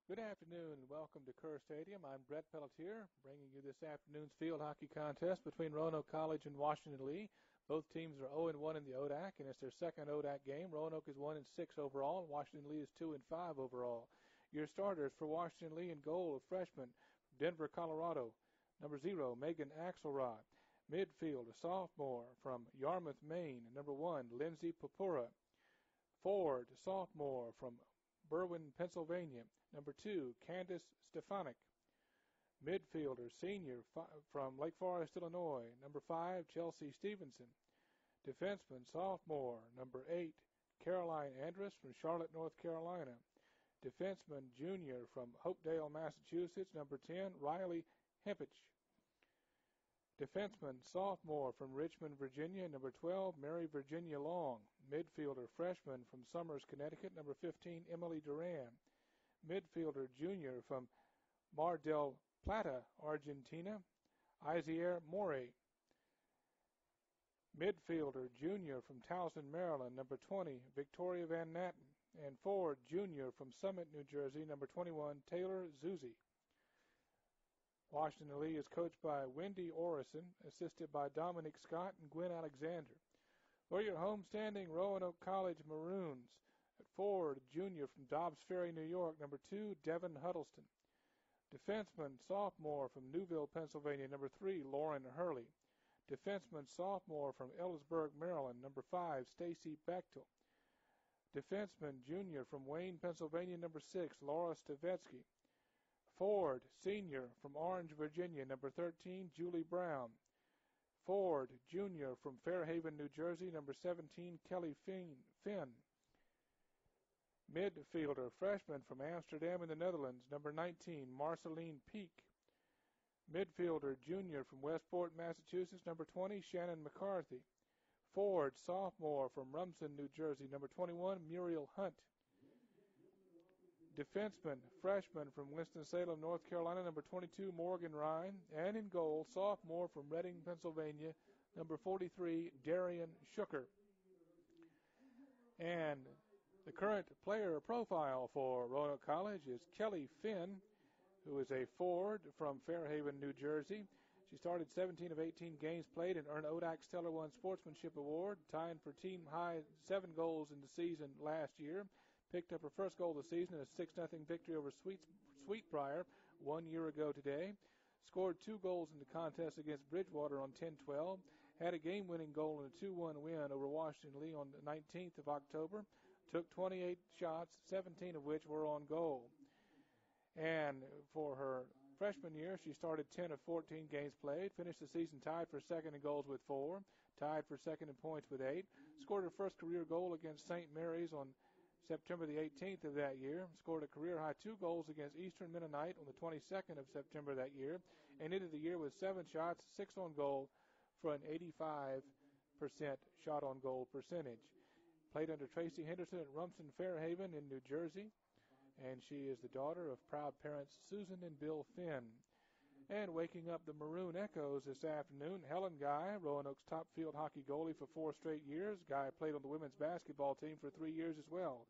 Good afternoon and welcome to Kerr Stadium. I'm Brett Pelletier, bringing you this afternoon's field hockey contest between Roanoke College and Washington Lee. Both teams are 0-1 in the ODAC, and it's their second ODAC game. Roanoke is 1-6 overall, and Washington Lee is 2-5 overall. Your starters for Washington Lee in goal, a freshman from Denver, Colorado, number 0, Megan Axelrod. Midfield, a sophomore from Yarmouth, Maine, number 1, Lindsay Papura. Forward, sophomore from Berwyn, Pennsylvania, number 2, Candace Stefanik. Midfielder, senior from Lake Forest, Illinois, number 5, Chelsea Stevenson. Defenseman, sophomore, number 8, Caroline Andrus from Charlotte, North Carolina. Defenseman, junior from Hopedale, Massachusetts, number 10, Riley Hempich. Defenseman, sophomore from Richmond, Virginia, number 12, Mary Virginia Long. Midfielder, freshman from Somers, Connecticut, number 15, Emily Duran. Midfielder, junior from Mar del Plata, Argentina, Isier Morey. Midfielder, junior from Towson, Maryland, number 20, Victoria Van Natten. And forward, junior from Summit, New Jersey, number 21, Taylor Zuzi. Washington Lee is coached by Wendy Orison, assisted by Dominic Scott and Gwen Alexander. For your homestanding Roanoke College Maroons, at forward, junior from Dobbs Ferry, New York, number 2, Devin Huddleston. Defenseman, sophomore from Newville, Pennsylvania, number 3, Lauren Hurley. Defenseman, sophomore from Ellisburg, Maryland, number 5, Stacy Bechtel. Defenseman, junior from Wayne, Pennsylvania, number 6, Laura Stavetsky. Forward, senior from Orange, Virginia, number 13, Julie Brown. Forward, junior from Fairhaven, New Jersey, number 17, Kelly Finn. Midfielder, freshman from Amsterdam in the Netherlands, number 19, Marceline Peak. Midfielder, junior from Westport, Massachusetts, number 20, Shannon McCarthy. Forward, sophomore from Rumson, New Jersey, number 21, Muriel Hunt. Defenseman, freshman from Winston-Salem, North Carolina, number 22, Morgan Ryan. And in goal, sophomore from Reading, Pennsylvania, number 43, Darian Shooker. And the current player profile for Roanoke College is Kelly Finn, who is a forward from Fairhaven, New Jersey. She started 17 of 18 games played and earned ODAC Stellar One Sportsmanship Award, tying for team high 7 goals in the season last year. Picked up her first goal of the season in a 6-0 victory over Sweetbriar 1 year ago today. Scored 2 goals in the contest against Bridgewater on 10-12. Had a game-winning goal in a 2-1 win over Washington Lee on the 19th of October. Took 28 shots, 17 of which were on goal. And for her freshman year, she started 10 of 14 games played. Finished the season tied for second in goals with 4. Tied for second in points with 8. Scored her first career goal against St. Mary's on September the 18th of that year. Scored a career-high 2 goals against Eastern Mennonite on the 22nd of September that year. And ended the year with 7 shots, 6 on goal for an 85% shot-on-goal percentage. Played under Tracy Henderson at Rumson Fairhaven in New Jersey. And she is the daughter of proud parents Susan and Bill Finn. And waking up the Maroon Echoes this afternoon, Helen Guy, Roanoke's top field hockey goalie for 4 straight years. Guy played on the women's basketball team for 3 years as well.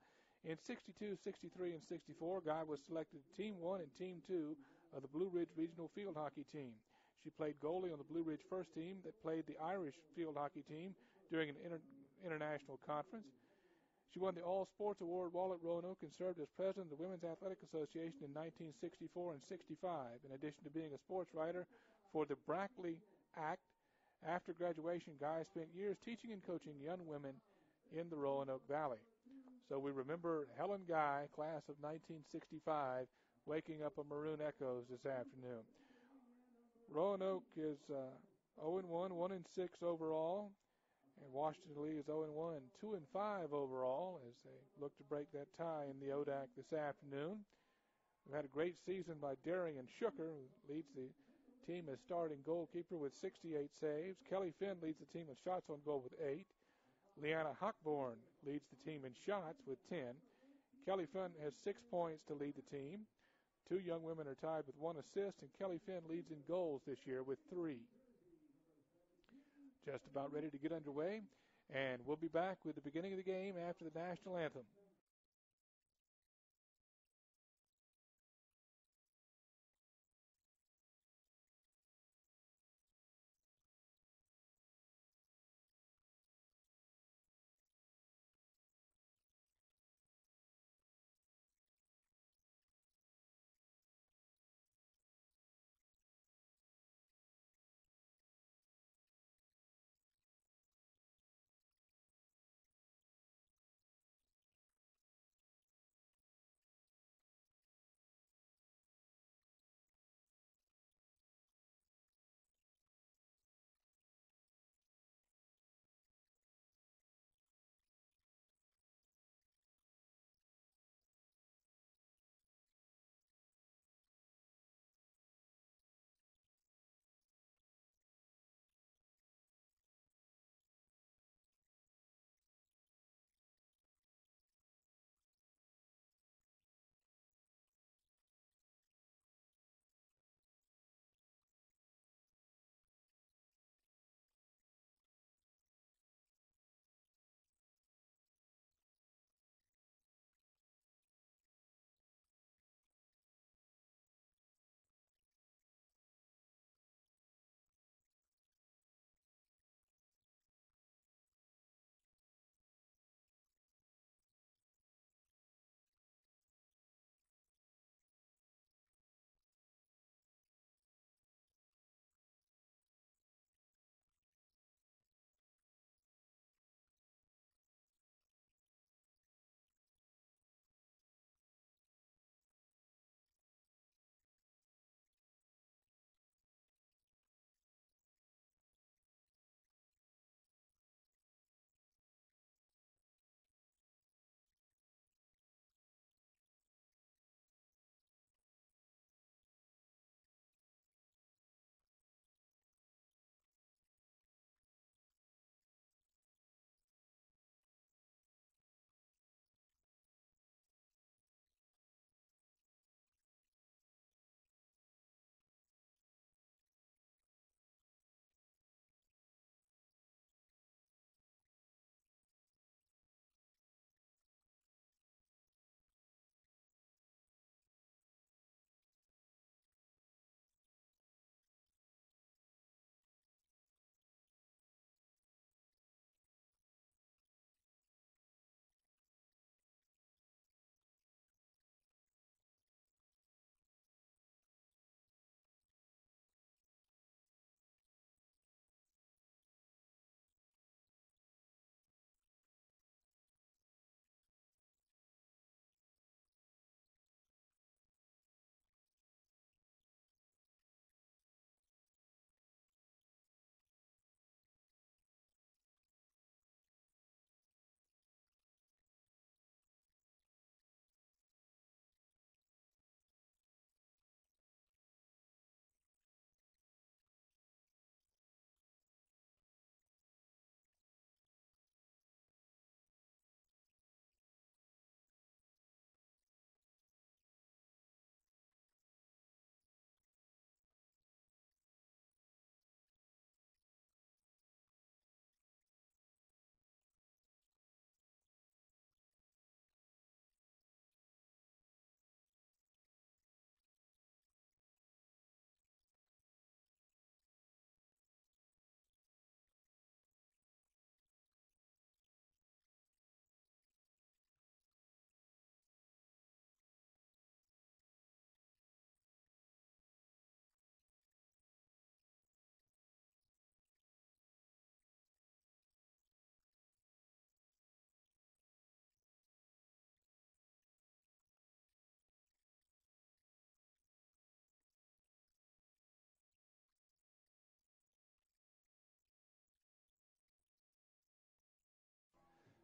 In 62, 63, and 64, Guy was selected Team 1 and Team 2 of the Blue Ridge Regional Field Hockey Team. She played goalie on the Blue Ridge first team that played the Irish Field Hockey Team during an international conference. She won the All Sports Award while at Roanoke and served as president of the Women's Athletic Association in 1964 and 65, in addition to being a sports writer for the Brackley Act. After graduation, Guy spent years teaching and coaching young women in the Roanoke Valley. So we remember Helen Guy, class of 1965, waking up a Maroon Echoes this afternoon. Roanoke is 0-1, 1-6 overall. And Washington Lee is 0-1, 2-5 overall as they look to break that tie in the ODAC this afternoon. We've had a great season by Darian Shooker, who leads the team as starting goalkeeper with 68 saves. Kelly Finn leads the team in shots on goal with 8. Leanna Hockborn leads the team in shots with 10. Kelly Finn has 6 points to lead the team. 2 young women are tied with 1 assist, and Kelly Finn leads in goals this year with 3. Just about ready to get underway, and we'll be back with the beginning of the game after the national anthem.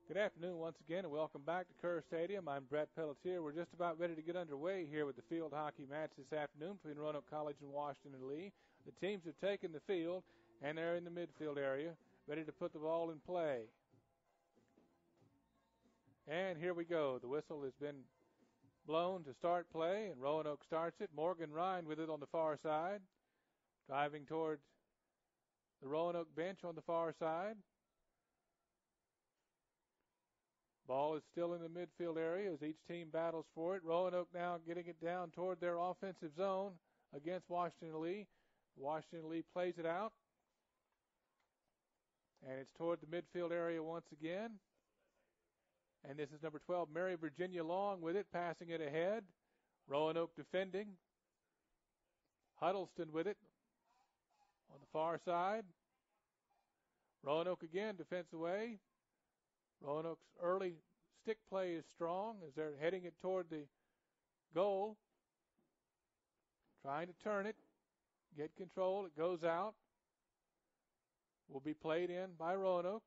Good afternoon once again, and welcome back to Kerr Stadium. I'm Brett Pelletier. We're just about ready to get underway here with the field hockey match this afternoon between Roanoke College and Washington and Lee. The teams have taken the field, and they're in the midfield area, ready to put the ball in play. And here we go. The whistle has been blown to start play, and Roanoke starts it. Morgan Ryan with it on the far side, driving toward the Roanoke bench on the far side. Ball is still in the midfield area as each team battles for it. Roanoke now getting it down toward their offensive zone against Washington Lee. Washington Lee plays it out. And it's toward the midfield area once again. And this is number 12, Mary Virginia Long with it, passing it ahead. Roanoke defending. Huddleston with it on the far side. Roanoke again, defense away. Roanoke's early stick play is strong as they're heading it toward the goal. Trying to turn it, get control. It goes out. Will be played in by Roanoke.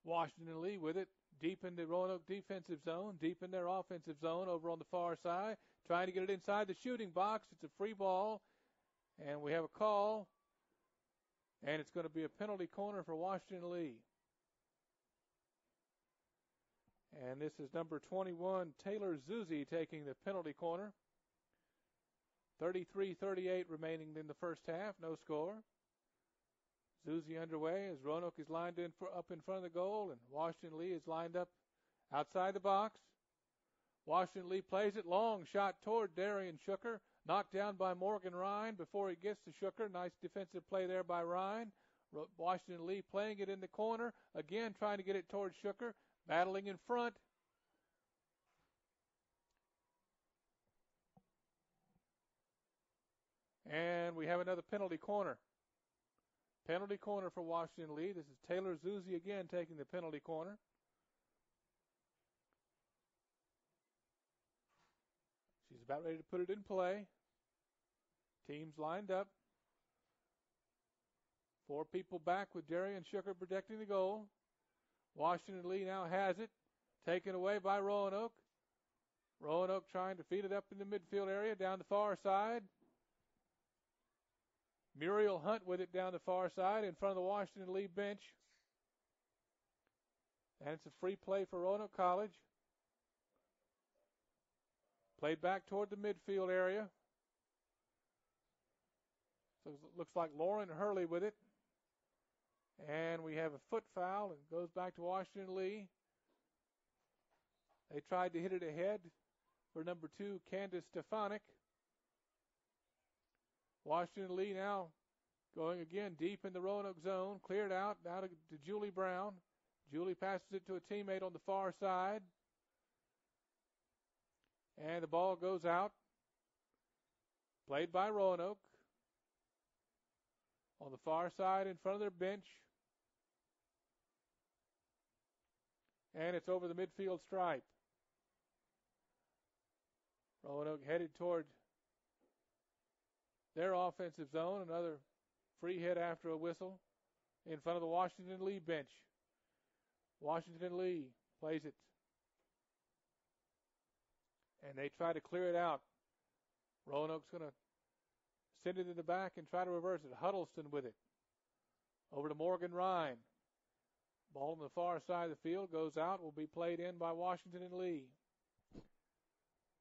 Washington and Lee with it deep in the Roanoke defensive zone, deep in their offensive zone over on the far side. Trying to get it inside the shooting box. It's a free ball. And we have a call. And it's going to be a penalty corner for Washington and Lee. And this is number 21, Taylor Zuzi, taking the penalty corner. 33-38 remaining in the first half, no score. Zuzi underway as Roanoke is lined in up in front of the goal, and Washington Lee is lined up outside the box. Washington Lee plays it long, shot toward Darian Shooker, knocked down by Morgan Ryan before he gets to Shooker. Nice defensive play there by Ryan. Washington Lee playing it in the corner, again trying to get it toward Shooker. Battling in front. And we have another penalty corner. Penalty corner for Washington Lee. This is Taylor Zuzi again taking the penalty corner. She's about ready to put it in play. Teams lined up. 4 people back with Darian Shooker protecting the goal. Washington Lee now has it, taken away by Roanoke. Roanoke trying to feed it up in the midfield area down the far side. Muriel Hunt with it down the far side in front of the Washington Lee bench. And it's a free play for Roanoke College. Played back toward the midfield area. So it looks like Lauren Hurley with it. And we have a foot foul, and it goes back to Washington Lee. They tried to hit it ahead for number 2, Candace Stefanik. Washington Lee now going again deep in the Roanoke zone. Cleared out, now to Julie Brown. Julie passes it to a teammate on the far side. And the ball goes out. Played by Roanoke. On the far side in front of their bench. And it's over the midfield stripe. Roanoke headed toward their offensive zone. Another free hit after a whistle in front of the Washington Lee bench. Washington Lee plays it. And they try to clear it out. Roanoke's going to send it in the back and try to reverse it. Huddleston with it. Over to Morgan Ryan. Ball on the far side of the field goes out. Will be played in by Washington and Lee.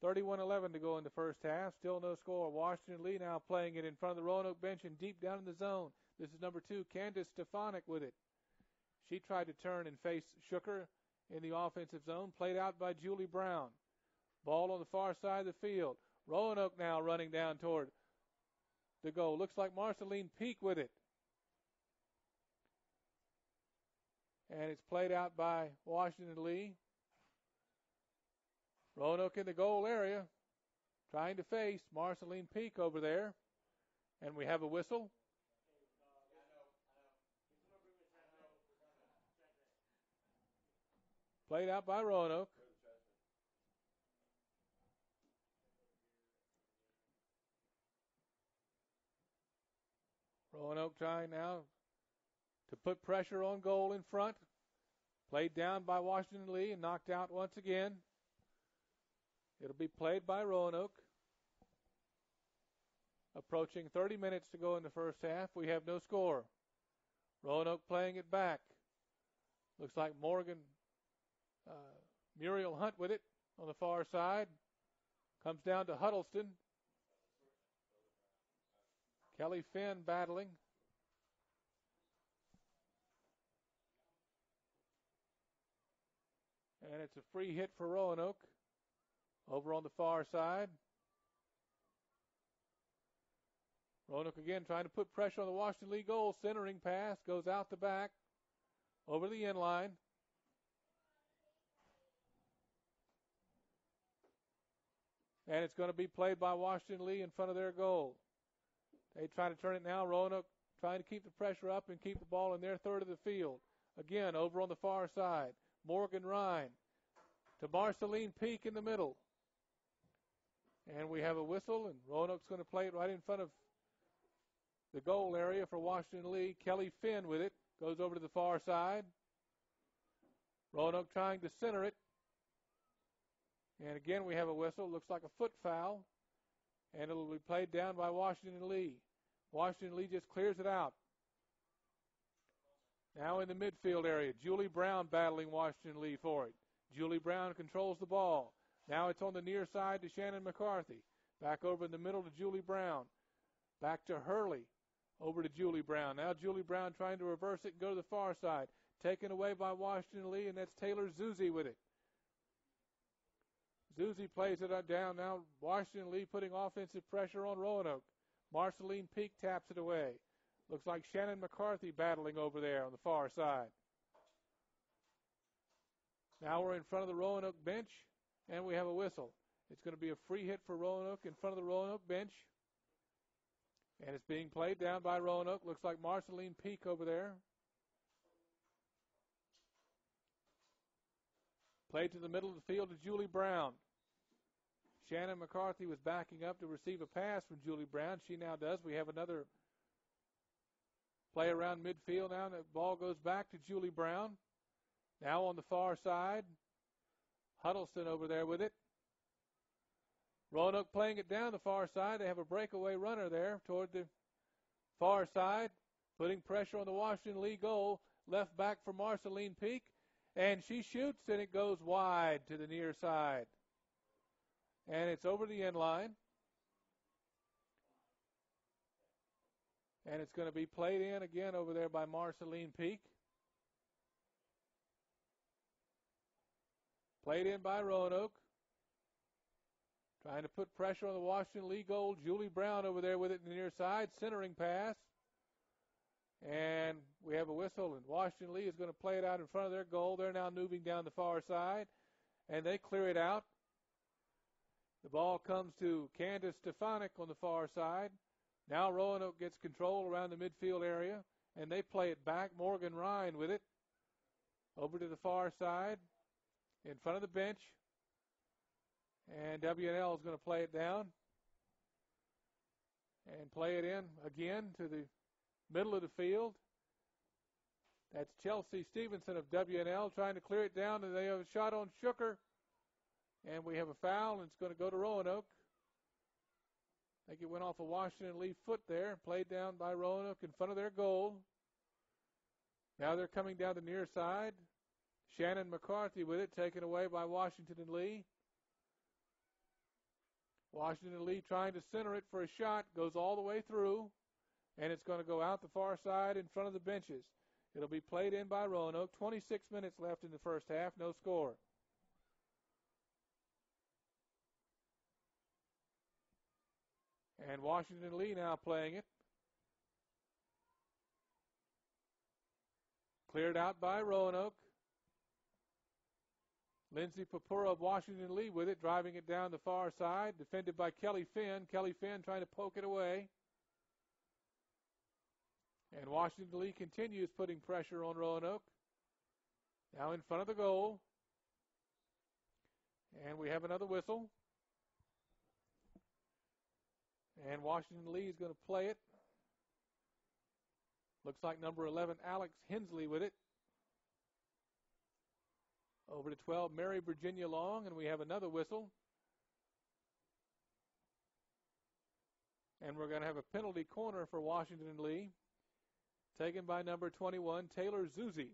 31-11 to go in the first half. Still no score. Washington Lee now playing it in front of the Roanoke bench and deep down in the zone. This is number 2, Candace Stefanik with it. She tried to turn and face Shooker in the offensive zone. Played out by Julie Brown. Ball on the far side of the field. Roanoke now running down toward the goal. Looks like Marceline Peak with it. And it's played out by Washington Lee. Roanoke in the goal area. Trying to face Marceline Peak over there. And we have a whistle. Played out by Roanoke. Roanoke trying now to put pressure on goal in front. Played down by Washington Lee and knocked out once again. It'll be played by Roanoke. Approaching 30 minutes to go in the first half. We have no score. Roanoke playing it back. Looks like Muriel Hunt with it on the far side. Comes down to Huddleston. Kelly Finn battling. And it's a free hit for Roanoke. Over on the far side. Roanoke again trying to put pressure on the Washington Lee goal. Centering pass goes out the back. Over the end line. And it's going to be played by Washington Lee in front of their goal. They try to turn it now. Roanoke trying to keep the pressure up and keep the ball in their third of the field. Again, over on the far side. Morgan Ryan to Marceline Peak in the middle. And we have a whistle, and Roanoke's going to play it right in front of the goal area for Washington Lee. Kelly Finn with it. Goes over to the far side. Roanoke trying to center it. And again, we have a whistle. Looks like a foot foul. And it'll be played down by Washington Lee. Washington Lee just clears it out. Now in the midfield area, Julie Brown battling Washington Lee for it. Julie Brown controls the ball. Now it's on the near side to Shannon McCarthy. Back over in the middle to Julie Brown. Back to Hurley. Over to Julie Brown. Now Julie Brown trying to reverse it and go to the far side. Taken away by Washington Lee, and that's Taylor Zuzi with it. Zuzi plays it down. Now Washington Lee putting offensive pressure on Roanoke. Marceline Peak taps it away. Looks like Shannon McCarthy battling over there on the far side. Now we're in front of the Roanoke bench, and we have a whistle. It's going to be a free hit for Roanoke in front of the Roanoke bench. And it's being played down by Roanoke. Looks like Marceline Peak over there. Played to the middle of the field to Julie Brown. Shannon McCarthy was backing up to receive a pass from Julie Brown. She now does. We have another play around midfield now. The ball goes back to Julie Brown. Now on the far side. Huddleston over there with it. Roanoke playing it down the far side. They have a breakaway runner there toward the far side, putting pressure on the Washington Lee goal. Left back for Marceline Peak, and she shoots, and it goes wide to the near side. And it's over the end line. And it's going to be played in again over there by Marceline Peak. Played in by Roanoke. Trying to put pressure on the Washington Lee goal. Julie Brown over there with it in the near side. Centering pass. And we have a whistle, and Washington Lee is going to play it out in front of their goal. They're now moving down the far side, and they clear it out. The ball comes to Candace Stefanik on the far side. Now Roanoke gets control around the midfield area, and they play it back. Morgan Ryan with it. Over to the far side, in front of the bench. And W&L is going to play it down and play it in again to the middle of the field. That's Chelsea Stevenson of W&L trying to clear it down, and they have a shot on Shooker. And we have a foul, and it's going to go to Roanoke. I think it went off a Washington Lee foot there, played down by Roanoke in front of their goal. Now they're coming down the near side. Shannon McCarthy with it, taken away by Washington and Lee. Washington Lee trying to center it for a shot, goes all the way through, and it's going to go out the far side in front of the benches. It'll be played in by Roanoke. 26 minutes left in the first half, no score. And Washington Lee now playing it. Cleared out by Roanoke. Lindsay Papura of Washington Lee with it, driving it down the far side, defended by Kelly Finn. Kelly Finn trying to poke it away. And Washington Lee continues putting pressure on Roanoke. Now in front of the goal. And we have another whistle. And Washington Lee is going to play it. Looks like number 11, Alex Hensley with it. Over to 12, Mary Virginia Long, and we have another whistle. And we're going to have a penalty corner for Washington and Lee, taken by number 21, Taylor Zuzi.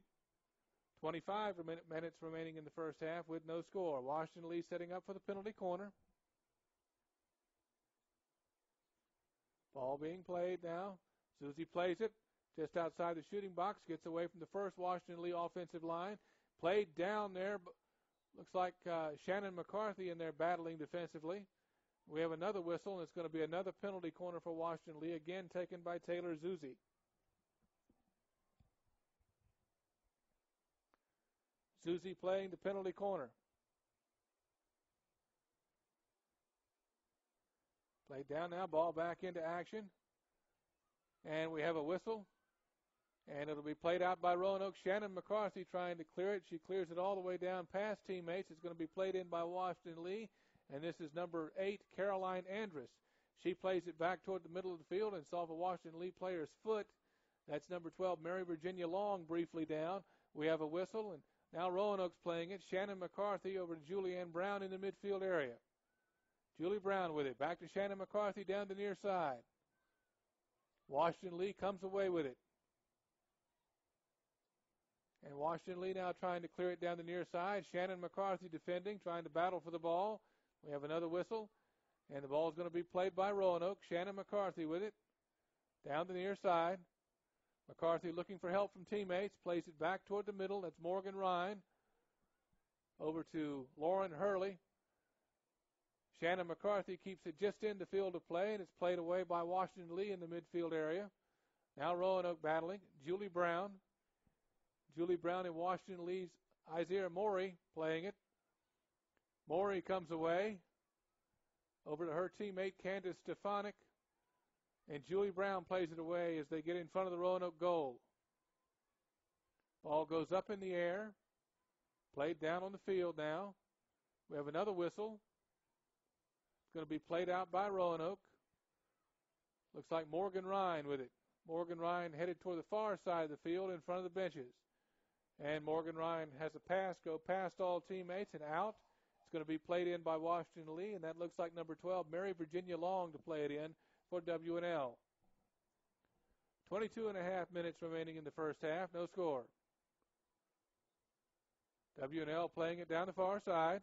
25 minutes remaining in the first half with no score. Washington Lee setting up for the penalty corner. Ball being played now. Zuzi plays it just outside the shooting box, gets away from the first Washington Lee offensive line. Played down there. Looks like Shannon McCarthy in there battling defensively. We have another whistle, and it's going to be another penalty corner for Washington Lee, again taken by Taylor Zuzi. Zuzi playing the penalty corner. Played down now, ball back into action. And we have a whistle. And it'll be played out by Roanoke. Shannon McCarthy trying to clear it. She clears it all the way down past teammates. It's going to be played in by Washington Lee. And this is number 8, Caroline Andrus. She plays it back toward the middle of the field and saw a Washington Lee player's foot. That's number 12, Mary Virginia Long, briefly down. We have a whistle, and now Roanoke's playing it. Shannon McCarthy over to Julianne Brown in the midfield area. Julie Brown with it. Back to Shannon McCarthy down the near side. Washington Lee comes away with it. And Washington Lee now trying to clear it down the near side. Shannon McCarthy defending, trying to battle for the ball. We have another whistle. And the ball is going to be played by Roanoke. Shannon McCarthy with it. Down the near side. McCarthy looking for help from teammates. Plays it back toward the middle. That's Morgan Ryan. Over to Lauren Hurley. Shannon McCarthy keeps it just in the field of play, and it's played away by Washington Lee in the midfield area. Now Roanoke battling. Julie Brown. Julie Brown and Washington Lee's Isaiah Morey playing it. Morey comes away. Over to her teammate, Candace Stefanik. And Julie Brown plays it away as they get in front of the Roanoke goal. Ball goes up in the air. Played down on the field now. We have another whistle. It's going to be played out by Roanoke. Looks like Morgan Ryan with it. Morgan Ryan headed toward the far side of the field in front of the benches. And Morgan Ryan has a pass go past all teammates and out. It's going to be played in by Washington Lee, and that looks like number 12, Mary Virginia Long, to play it in for W&L. 22 and a half minutes remaining in the first half. No score. W&L playing it down the far side.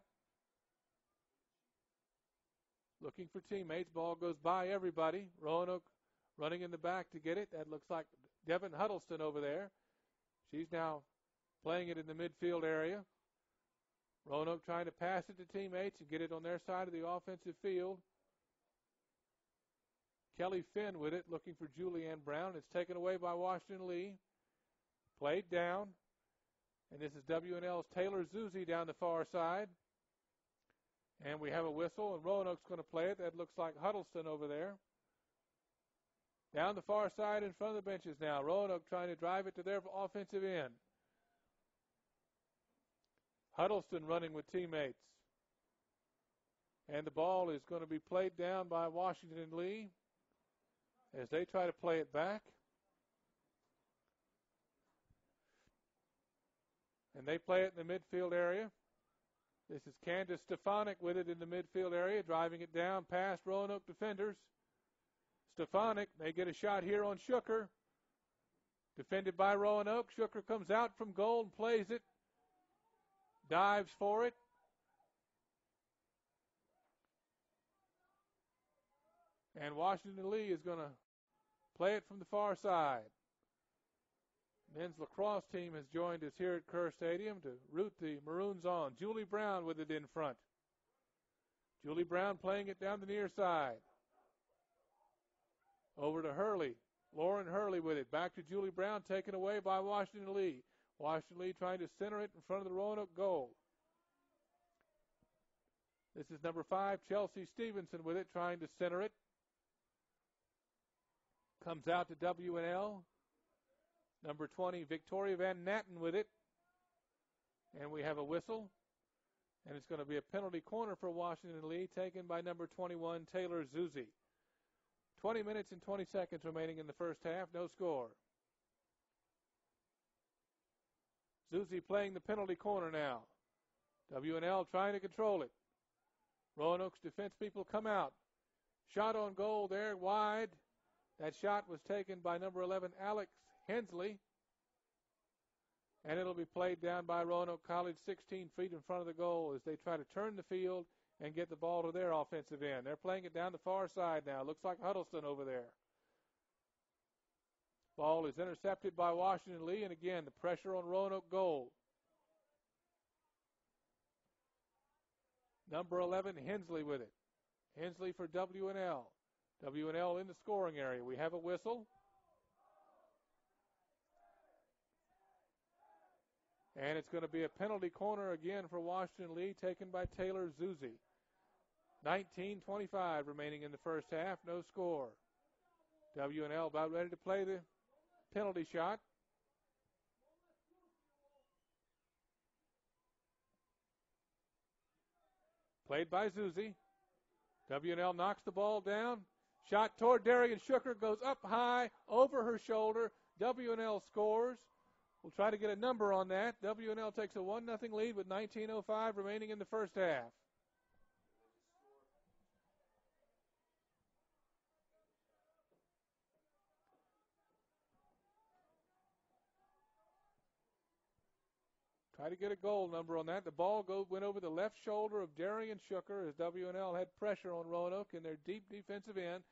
Looking for teammates. Ball goes by everybody. Roanoke running in the back to get it. That looks like Devin Huddleston over there. She's now playing it in the midfield area. Roanoke trying to pass it to teammates and get it on their side of the offensive field. Kelly Finn with it, looking for Julianne Brown. It's taken away by Washington Lee. Played down. And this is W&L's Taylor Zuzi down the far side. And we have a whistle, and Roanoke's going to play it. That looks like Huddleston over there. Down the far side in front of the benches now. Roanoke trying to drive it to their offensive end. Huddleston running with teammates. And the ball is going to be played down by Washington Lee as they try to play it back. And they play it in the midfield area. This is Candace Stefanik with it in the midfield area, driving it down past Roanoke defenders. Stefanik may get a shot here on Shooker. Defended by Roanoke. Shooker comes out from goal and plays it. Dives for it. And Washington Lee is going to play it from the far side. Men's lacrosse team has joined us here at Kerr Stadium to root the Maroons on. Julie Brown with it in front. Julie Brown playing it down the near side. Over to Hurley. Lauren Hurley with it. Back to Julie Brown, taken away by Washington Lee. Washington Lee trying to center it in front of the Roanoke goal. This is number 5, Chelsea Stevenson with it, trying to center it. Comes out to W&L. Number 20, Victoria Van Natten with it. And we have a whistle. And it's going to be a penalty corner for Washington Lee, taken by number 21, Taylor Zuzi. 20 minutes and 20 seconds remaining in the first half. No score. Zuzi playing the penalty corner now. W&L trying to control it. Roanoke's defense people come out. Shot on goal there, wide. That shot was taken by number 11, Alex Hensley. And it'll be played down by Roanoke College 16 feet in front of the goal as they try to turn the field and get the ball to their offensive end. They're playing it down the far side now. Looks like Huddleston over there. Ball is intercepted by Washington Lee, and again, the pressure on Roanoke goal. Number 11, Hensley with it. Hensley for W&L. W&L in the scoring area. We have a whistle. And it's going to be a penalty corner again for Washington Lee, taken by Taylor Zuzi. 19:25 remaining in the first half, no score. W&L about ready to play the penalty shot. Played by Zuzi. W&L knocks the ball down. Shot toward Darian Shooker, goes up high, over her shoulder. W&L scores. We'll try to get a number on that. W&L takes a 1-0 lead with 19:05 remaining in the first half. Try to get a goal number on that. The ball went over the left shoulder of Darian Shooker as W&L had pressure on Roanoke in their deep defensive end,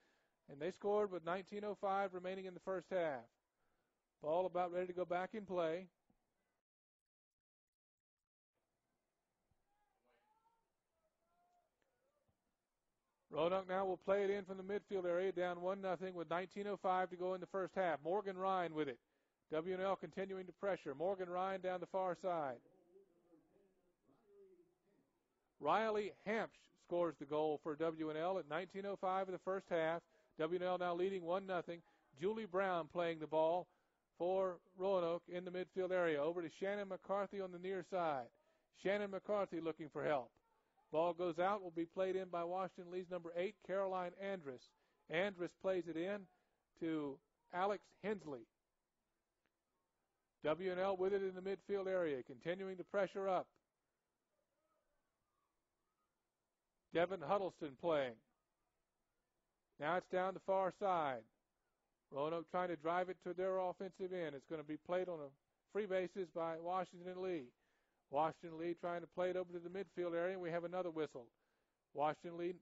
and they scored with 19:05 remaining in the first half. Ball about ready to go back in play. Roanoke now will play it in from the midfield area, down 1-0 with 19:05 to go in the first half. Morgan Ryan with it. W&L continuing to pressure. Morgan Ryan down the far side. Riley Hampsh scores the goal for W&L at 19:05 of the first half. W&L now leading 1-0. Julie Brown playing the ball for Roanoke in the midfield area. Over to Shannon McCarthy on the near side. Shannon McCarthy looking for help. Ball goes out, will be played in by Washington Lee's number 8, Caroline Andrus. Andrus plays it in to Alex Hensley. W&L with it in the midfield area, continuing to pressure up. Devin Huddleston playing. Now it's down the far side. Roanoke trying to drive it to their offensive end. It's going to be played on a free basis by Washington Lee. Washington Lee trying to play it over to the midfield area, and we have another whistle. Washington Lee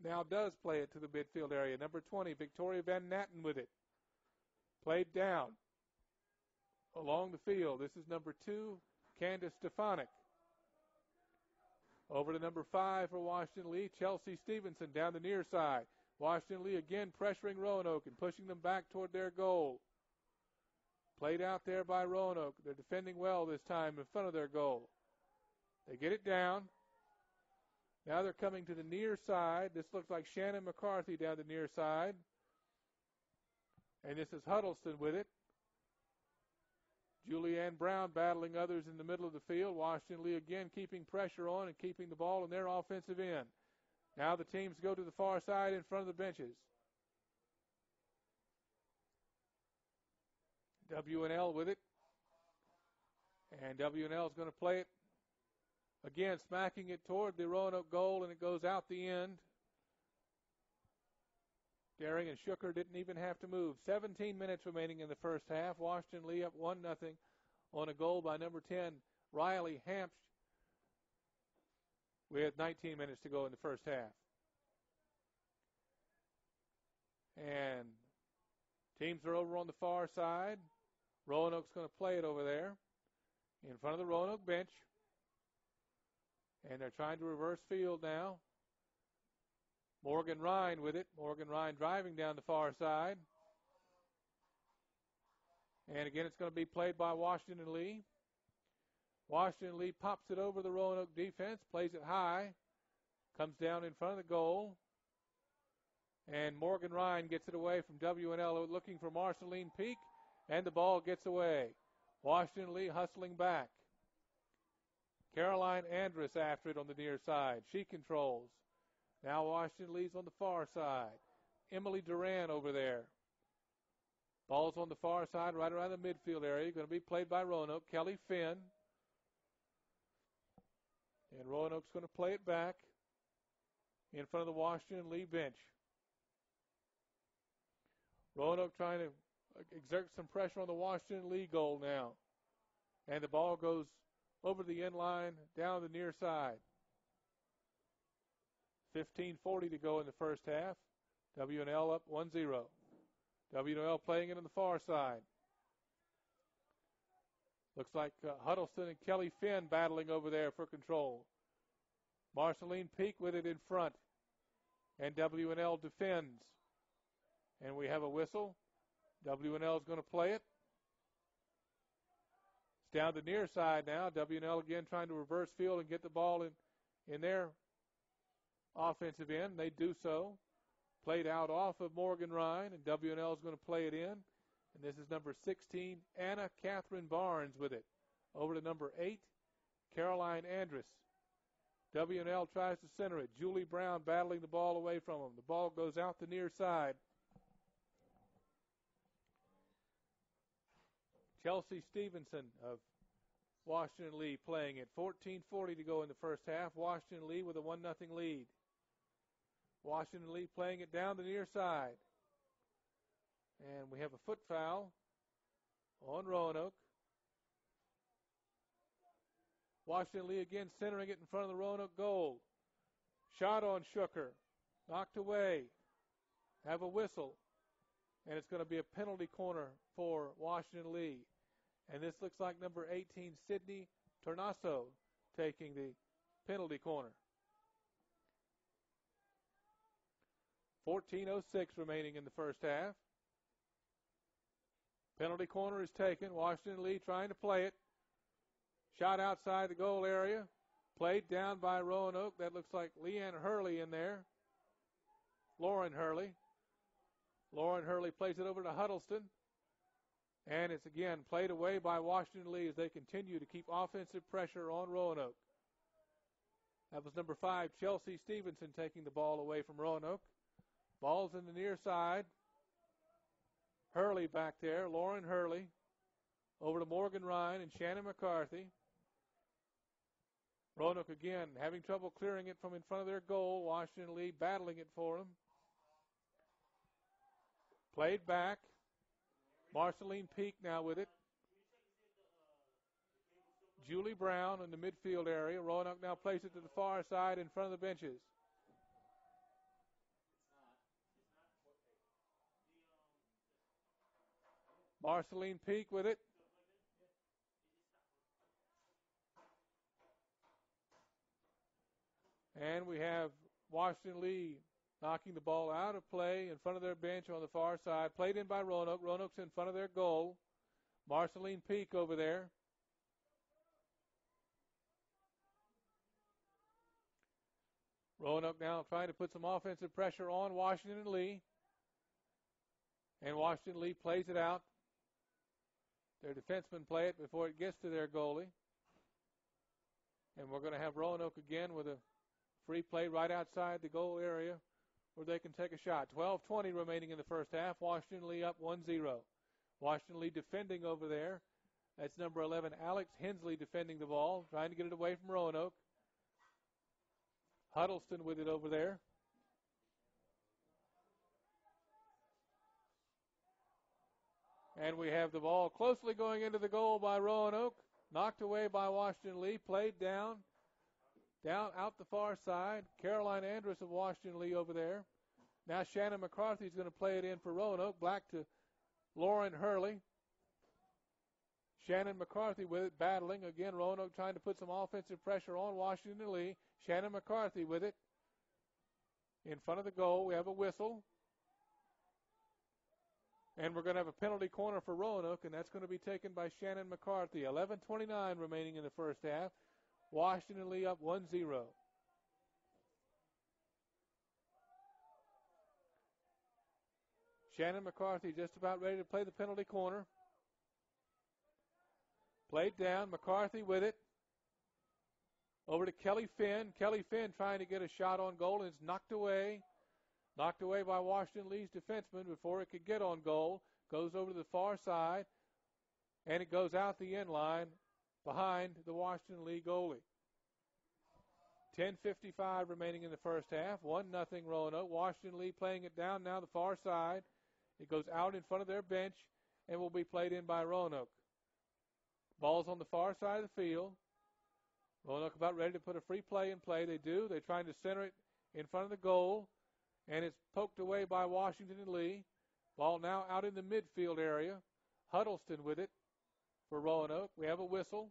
now does play it to the midfield area. Number 20, Victoria Van Natten with it. Played down along the field. This is number 2, Candace Stefanik. Over to number 5 for Washington Lee, Chelsea Stevenson down the near side. Washington Lee again pressuring Roanoke and pushing them back toward their goal. Played out there by Roanoke. They're defending well this time in front of their goal. They get it down. Now they're coming to the near side. This looks like Shannon McCarthy down the near side. And this is Huddleston with it. Julianne Brown battling others in the middle of the field. Washington Lee again keeping pressure on and keeping the ball in their offensive end. Now the teams go to the far side in front of the benches. W&L with it. And W&L is going to play it again, smacking it toward the Roanoke goal, and it goes out the end. Darian Shooker didn't even have to move. 17 minutes remaining in the first half. Washington Lee up 1-0 on a goal by number 10, Riley Hampsh. We had 19 minutes to go in the first half. And teams are over on the far side. Roanoke's going to play it over there in front of the Roanoke bench. And they're trying to reverse field now. Morgan Ryan with it. Morgan Ryan driving down the far side. And again, it's going to be played by Washington Lee. Washington Lee pops it over the Roanoke defense, plays it high, comes down in front of the goal. And Morgan Ryan gets it away from W&L looking for Marceline Peak, and the ball gets away. Washington Lee hustling back. Caroline Andrus after it on the near side. She controls. Now Washington Lee's on the far side. Emily Duran over there. Ball's on the far side right around the midfield area. Going to be played by Roanoke. Kelly Finn. And Roanoke's going to play it back in front of the Washington Lee bench. Roanoke trying to exert some pressure on the Washington Lee goal now. And the ball goes over the end line down the near side. 15:40 to go in the first half. W&L up 1-0. W&L playing it on the far side. Looks like Huddleston and Kelly Finn battling over there for control. Marceline Peak with it in front. And W&L defends. And we have a whistle. W&L is going to play it. It's down the near side now. W&L again trying to reverse field and get the ball in their offensive end. They do so. Played out off of Morgan Ryan, and W&L is going to play it in. And this is number 16, Anna Catherine Barnes with it. Over to number 8, Caroline Andrus. W&L tries to center it. Julie Brown battling the ball away from him. The ball goes out the near side. Chelsea Stevenson of Washington Lee playing it. 14:40 to go in the first half. Washington Lee with a 1-0 lead. Washington Lee playing it down the near side. And we have a foot foul on Roanoke. Washington Lee again centering it in front of the Roanoke goal. Shot on Shooker. Knocked away. Have a whistle. And it's going to be a penalty corner for Washington Lee. And this looks like number 18, Sydney Tornaso, taking the penalty corner. 14:06 remaining in the first half. Penalty corner is taken. Washington Lee trying to play it. Shot outside the goal area. Played down by Roanoke. That looks like Leanne Hurley in there. Lauren Hurley. Lauren Hurley plays it over to Huddleston. And it's again played away by Washington Lee as they continue to keep offensive pressure on Roanoke. That was number 5, Chelsea Stevenson, taking the ball away from Roanoke. Ball's in the near side. Hurley back there, Lauren Hurley. Over to Morgan Ryan and Shannon McCarthy. Roanoke again having trouble clearing it from in front of their goal. Washington Lee battling it for them. Played back. Marceline Peak now with it. Julie Brown in the midfield area. Roanoke now plays it to the far side in front of the benches. Marceline Peak with it. And we have Washington Lee knocking the ball out of play in front of their bench on the far side. Played in by Roanoke. Roanoke's in front of their goal. Marceline Peak over there. Roanoke now trying to put some offensive pressure on Washington Lee. And Washington Lee plays it out. Their defensemen play it before it gets to their goalie. And we're going to have Roanoke again with a free play right outside the goal area where they can take a shot. 12:20 remaining in the first half. Washington Lee up 1-0. Washington Lee defending over there. That's number 11, Alex Hensley, defending the ball, trying to get it away from Roanoke. Huddleston with it over there. And we have the ball closely going into the goal by Roanoke. Knocked away by Washington Lee. Played down out the far side. Caroline Andrus of Washington Lee over there. Now Shannon McCarthy is going to play it in for Roanoke. Back to Lauren Hurley. Shannon McCarthy with it, battling. Again, Roanoke trying to put some offensive pressure on Washington Lee. Shannon McCarthy with it. In front of the goal, we have a whistle. And we're going to have a penalty corner for Roanoke, and that's going to be taken by Shannon McCarthy. 11:29 remaining in the first half. Washington Lee up 1-0. Shannon McCarthy just about ready to play the penalty corner. Played down. McCarthy with it. Over to Kelly Finn. Kelly Finn trying to get a shot on goal, and it's knocked away. Knocked away by Washington Lee's defenseman before it could get on goal. Goes over to the far side, and it goes out the end line behind the Washington Lee goalie. 10:55 remaining in the first half. 1-0 Roanoke. Washington Lee playing it down now the far side. It goes out in front of their bench and will be played in by Roanoke. Ball's on the far side of the field. Roanoke about ready to put a free play in play. They do. They're trying to center it in front of the goal, and it's poked away by Washington and Lee. Ball now out in the midfield area. Huddleston with it for Roanoke. We have a whistle.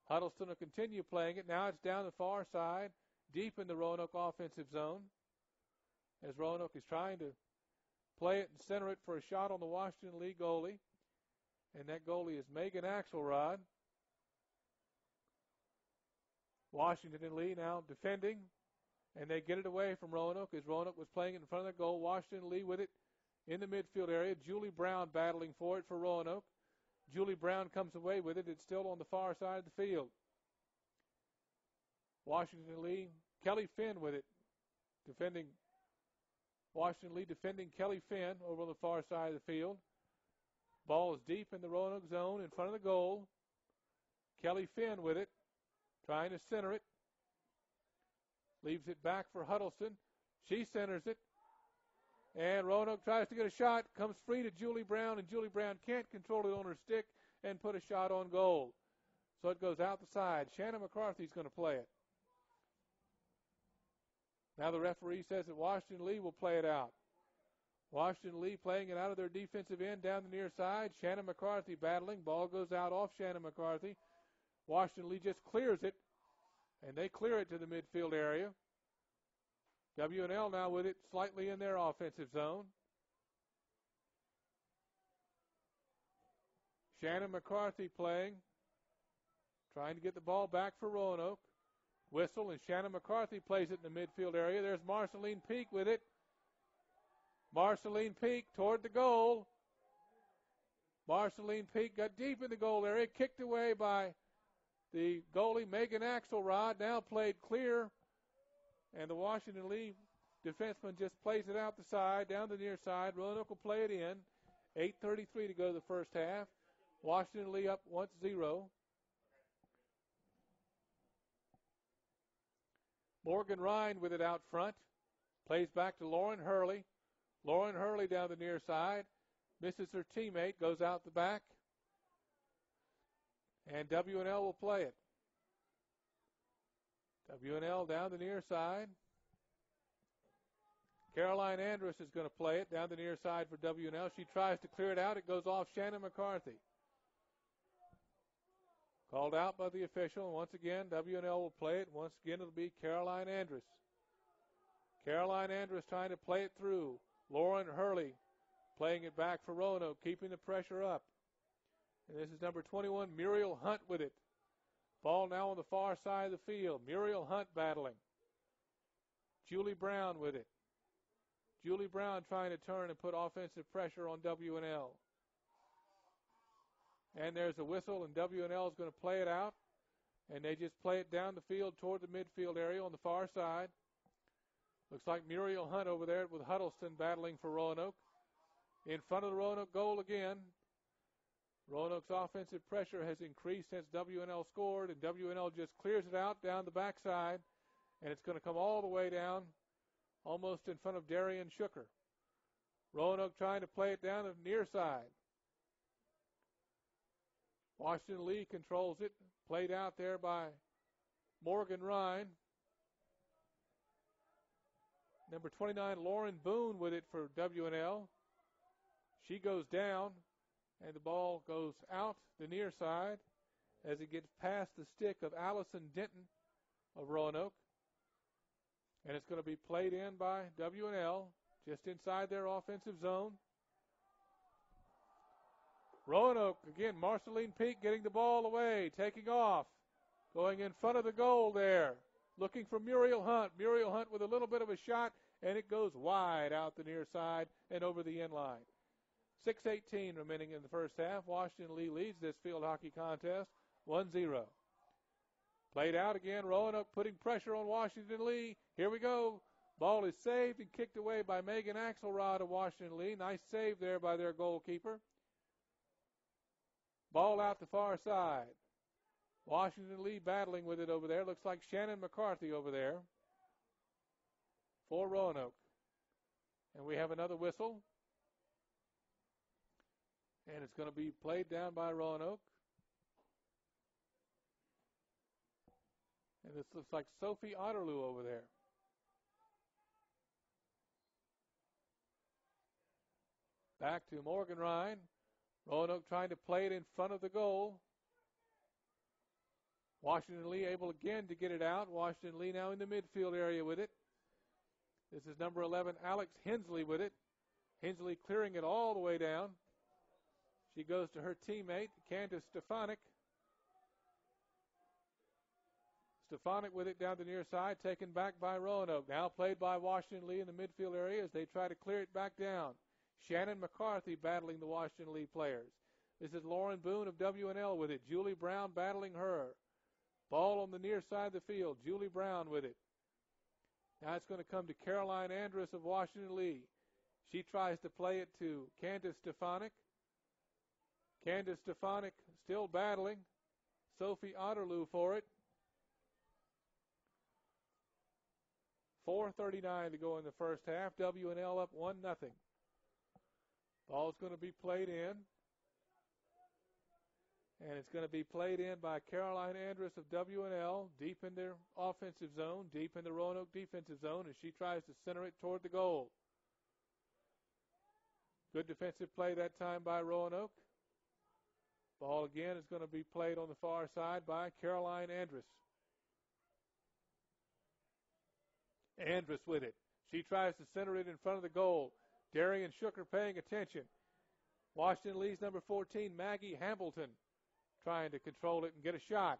Huddleston will continue playing it. Now it's down the far side, deep in the Roanoke offensive zone, as Roanoke is trying to play it and center it for a shot on the Washington Lee goalie. And that goalie is Megan Axelrod. Washington and Lee now defending, and they get it away from Roanoke as Roanoke was playing it in front of the goal. Washington and Lee with it in the midfield area. Julie Brown battling for it for Roanoke. Julie Brown comes away with it. It's still on the far side of the field. Washington and Lee, Kelly Finn with it, defending. Washington Lee defending Kelly Finn over on the far side of the field. Ball is deep in the Roanoke zone in front of the goal. Kelly Finn with it, trying to center it. Leaves it back for Huddleston. She centers it. And Roanoke tries to get a shot, comes free to Julie Brown, and Julie Brown can't control it on her stick and put a shot on goal. So it goes out the side. Shannon McCarthy's going to play it. Now the referee says that Washington Lee will play it out. Washington Lee playing it out of their defensive end down the near side. Shannon McCarthy battling. Ball goes out off Shannon McCarthy. Washington Lee just clears it, and they clear it to the midfield area. W&L now with it slightly in their offensive zone. Shannon McCarthy playing, trying to get the ball back for Roanoke. Whistle, and Shannon McCarthy plays it in the midfield area. There's Marceline Peak with it. Marceline Peak toward the goal. Marceline Peak got deep in the goal area, kicked away by the goalie Megan Axelrod. Now played clear, and the Washington Lee defenseman just plays it out the side, down the near side. Roanoke will play it in. 8:33 to go to the first half. Washington Lee up 1-0. Morgan Ryan with it out front. Plays back to Lauren Hurley. Lauren Hurley down the near side. Misses her teammate, goes out the back. And W&L will play it. W&L down the near side. Caroline Andrus is going to play it down the near side for W&L. She tries to clear it out. It goes off Shannon McCarthy. Called out by the official. And once again, W&L will play it. Once again, it'll be Caroline Andrus. Caroline Andrus trying to play it through. Lauren Hurley playing it back for Roanoke, keeping the pressure up. And this is number 21, Muriel Hunt with it. Ball now on the far side of the field. Muriel Hunt battling. Julie Brown with it. Julie Brown trying to turn and put offensive pressure on W&L. And there's a whistle, and W&L is going to play it out. And they just play it down the field toward the midfield area on the far side. Looks like Muriel Hunt over there with Huddleston battling for Roanoke. In front of the Roanoke goal again. Roanoke's offensive pressure has increased since W&L scored, and W&L just clears it out down the backside, and it's going to come all the way down almost in front of Darian Shooker. Roanoke trying to play it down the near side. Washington Lee controls it, played out there by Morgan Ryan. Number 29, Lauren Boone with it for W&L. She goes down, and the ball goes out the near side as it gets past the stick of Allison Denton of Roanoke. And it's going to be played in by W&L just inside their offensive zone. Roanoke, again, Marceline Peak getting the ball away, taking off, going in front of the goal there, looking for Muriel Hunt. Muriel Hunt with a little bit of a shot, and it goes wide out the near side and over the end line. 6:18 remaining in the first half. Washington Lee leads this field hockey contest 1-0. Played out again. Roanoke putting pressure on Washington Lee. Here we go. Ball is saved and kicked away by Megan Axelrod of Washington Lee. Nice save there by their goalkeeper. Ball out the far side. Washington Lee battling with it over there. Looks like Shannon McCarthy over there for Roanoke. And we have another whistle. And it's going to be played down by Roanoke. And this looks like Sophie Otterloo over there. Back to Morgan Ryan. Roanoke trying to play it in front of the goal. Washington Lee able again to get it out. Washington Lee now in the midfield area with it. This is number 11, Alex Hensley with it. Hensley clearing it all the way down. She goes to her teammate, Candace Stefanik. Stefanik with it down the near side, taken back by Roanoke. Now played by Washington Lee in the midfield area as they try to clear it back down. Shannon McCarthy battling the Washington Lee players. This is Lauren Boone of WNL with it. Julie Brown battling her. Ball on the near side of the field. Julie Brown with it. Now it's going to come to Caroline Andrus of Washington Lee. She tries to play it to Candace Stefanik. Candace Stefanik still battling. Sophie Otterloo for it. 4:39 to go in the first half. WNL up 1-0. Ball's going to be played in. And it's going to be played in by Caroline Andrus of WNL, deep in their offensive zone, deep in the Roanoke defensive zone, as she tries to center it toward the goal. Good defensive play that time by Roanoke. Ball again is going to be played on the far side by Caroline Andrus. Andrus with it. She tries to center it in front of the goal. Darian Shooker paying attention. Washington Lee's number 14, Maggie Hambleton, trying to control it and get a shot.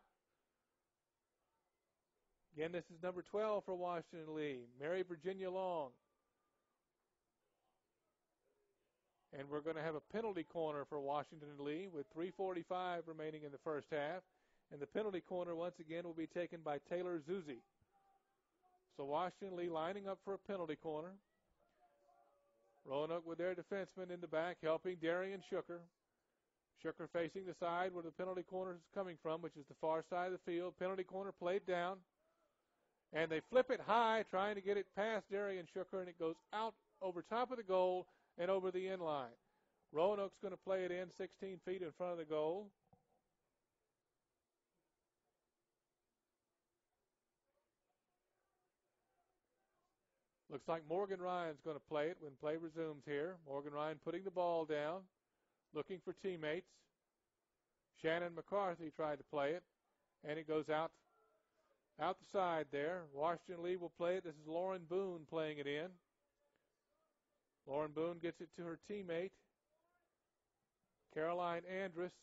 Again, this is number 12 for Washington Lee, Mary Virginia Long. And we're going to have a penalty corner for Washington Lee with 3:45 remaining in the first half. And the penalty corner, once again, will be taken by Taylor Zuzi. So Washington Lee lining up for a penalty corner. Roanoke with their defenseman in the back, helping Darian Shooker. Shooker facing the side where the penalty corner is coming from, which is the far side of the field. Penalty corner played down. And they flip it high, trying to get it past Darian Shooker, and it goes out over top of the goal and over the end line. Roanoke's going to play it in 16 feet in front of the goal. Looks like Morgan Ryan's going to play it when play resumes here. Morgan Ryan putting the ball down, looking for teammates. Shannon McCarthy tried to play it, and it goes out the side there. Washington Lee will play it. This is Lauren Boone playing it in. Lauren Boone gets it to her teammate, Caroline Andrus.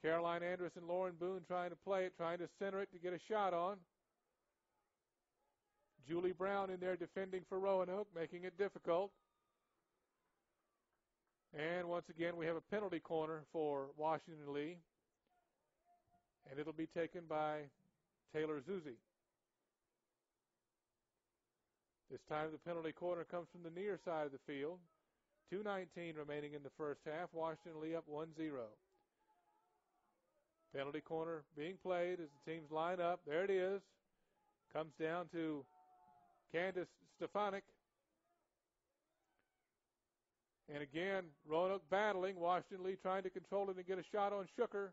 Caroline Andrus and Lauren Boone trying to play it, trying to center it to get a shot on. Julie Brown in there defending for Roanoke, making it difficult. And once again, we have a penalty corner for Washington Lee. And it'll be taken by Taylor Zuzi. This time the penalty corner comes from the near side of the field. 2:19 remaining in the first half. Washington Lee up 1-0. Penalty corner being played as the teams line up. There it is. Comes down to Candace Stefanik. And again, Roanoke battling. Washington Lee trying to control it and get a shot on Shooker.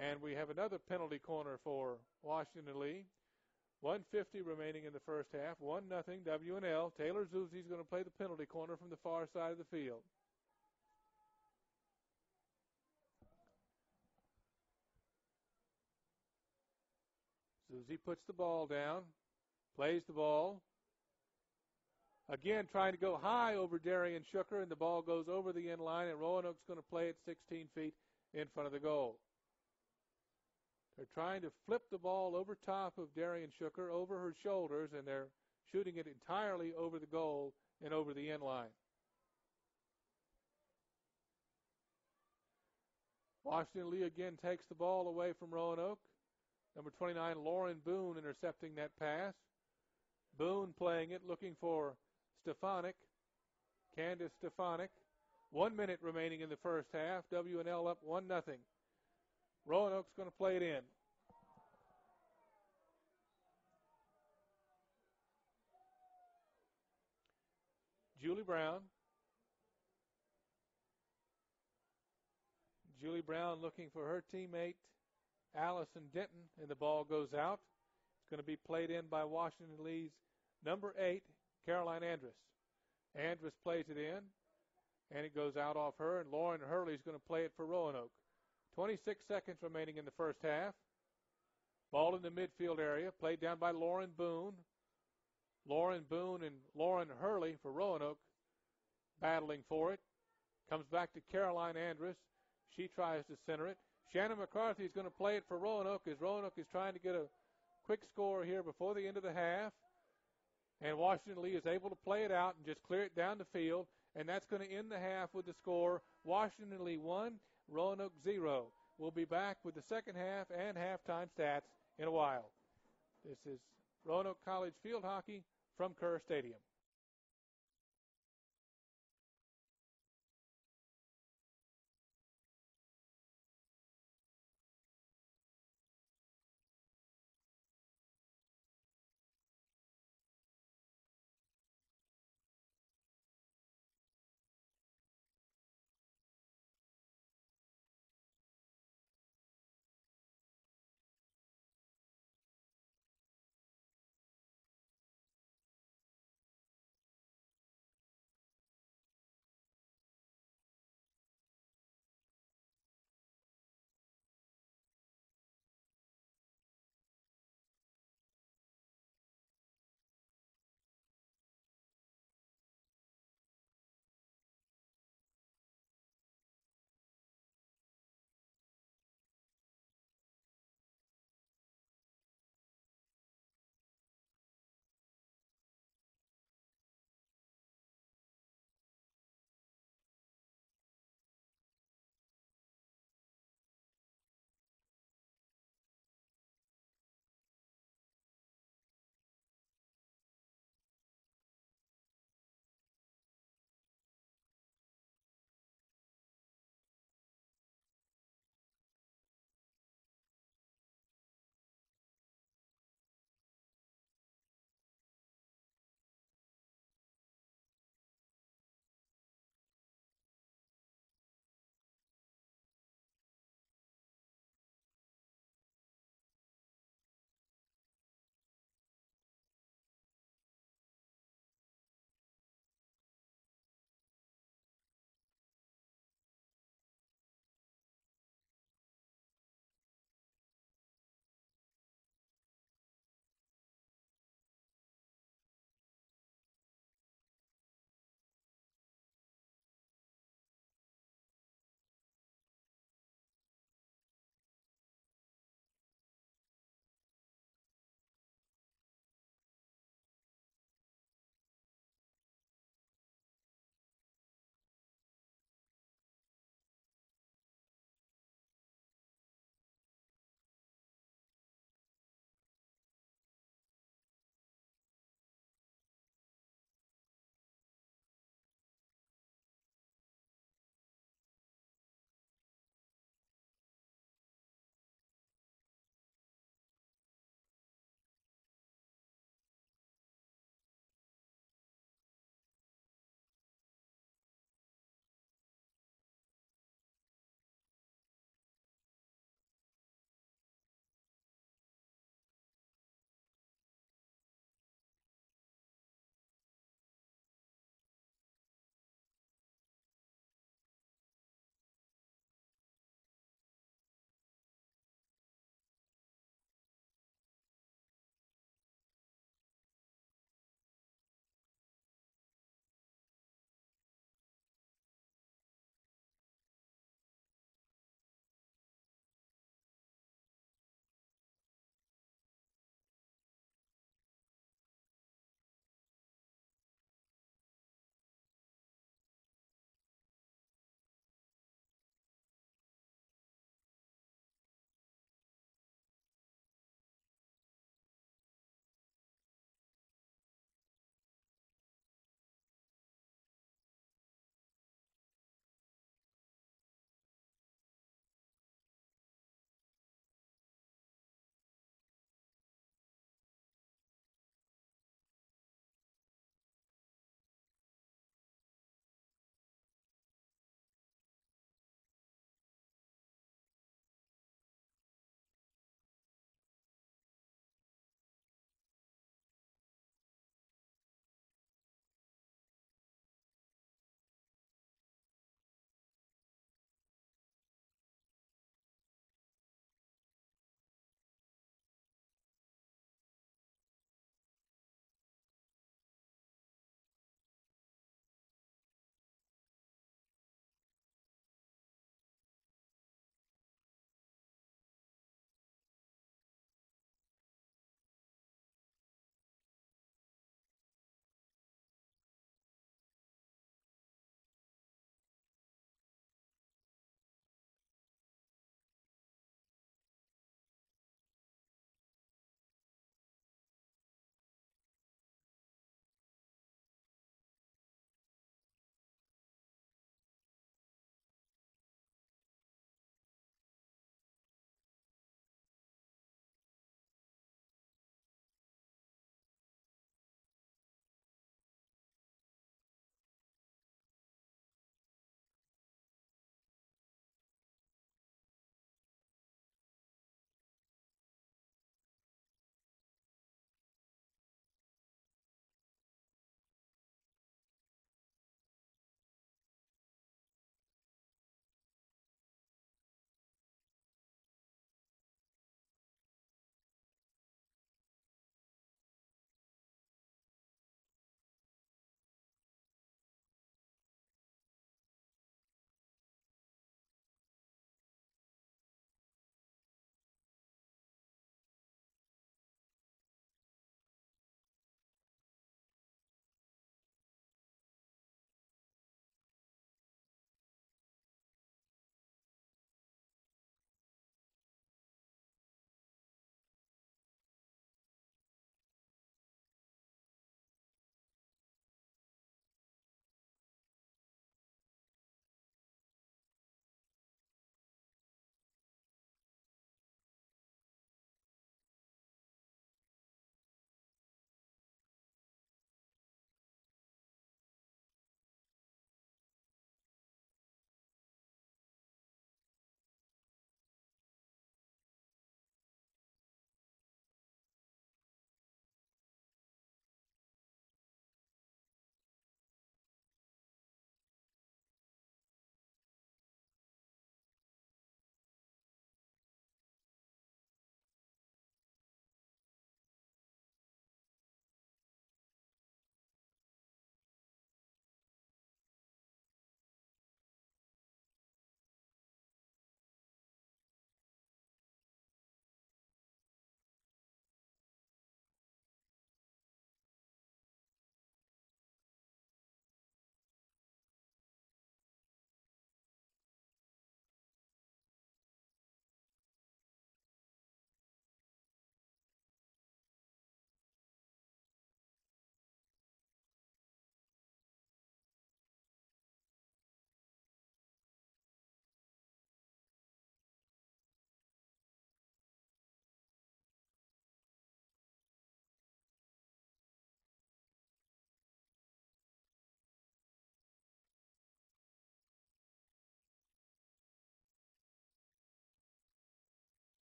And we have another penalty corner for Washington Lee. 1:50 remaining in the first half. 1-0 WNL. Taylor Zuzi's going to play the penalty corner from the far side of the field. Zuzi puts the ball down, plays the ball. Again, trying to go high over Darian Shooker, and the ball goes over the end line, and Roanoke's going to play it 16 feet in front of the goal. They're trying to flip the ball over top of Darian Shooker, over her shoulders, and they're shooting it entirely over the goal and over the end line. Washington Lee again takes the ball away from Roanoke. Number 29, Lauren Boone, intercepting that pass. Boone playing it, looking for Stefanik. Candace Stefanik. 1 minute remaining in the first half. W&L up 1-0. Roanoke's going to play it in. Julie Brown. Julie Brown looking for her teammate, Allison Denton, and the ball goes out. It's going to be played in by Washington Lee's number 8, Caroline Andrus. Andrus plays it in, and it goes out off her, and Lauren Hurley is going to play it for Roanoke. 26 seconds remaining in the first half. Ball in the midfield area, played down by Lauren Boone. Lauren Boone and Lauren Hurley for Roanoke battling for it. Comes back to Caroline Andrus. She tries to center it. Shannon McCarthy is going to play it for Roanoke as Roanoke is trying to get a quick score here before the end of the half. And Washington Lee is able to play it out and just clear it down the field. And that's going to end the half with the score, Washington Lee 1, Roanoke 0. We'll be back with the second half and halftime stats in a while. This is Roanoke College Field Hockey from Kerr Stadium.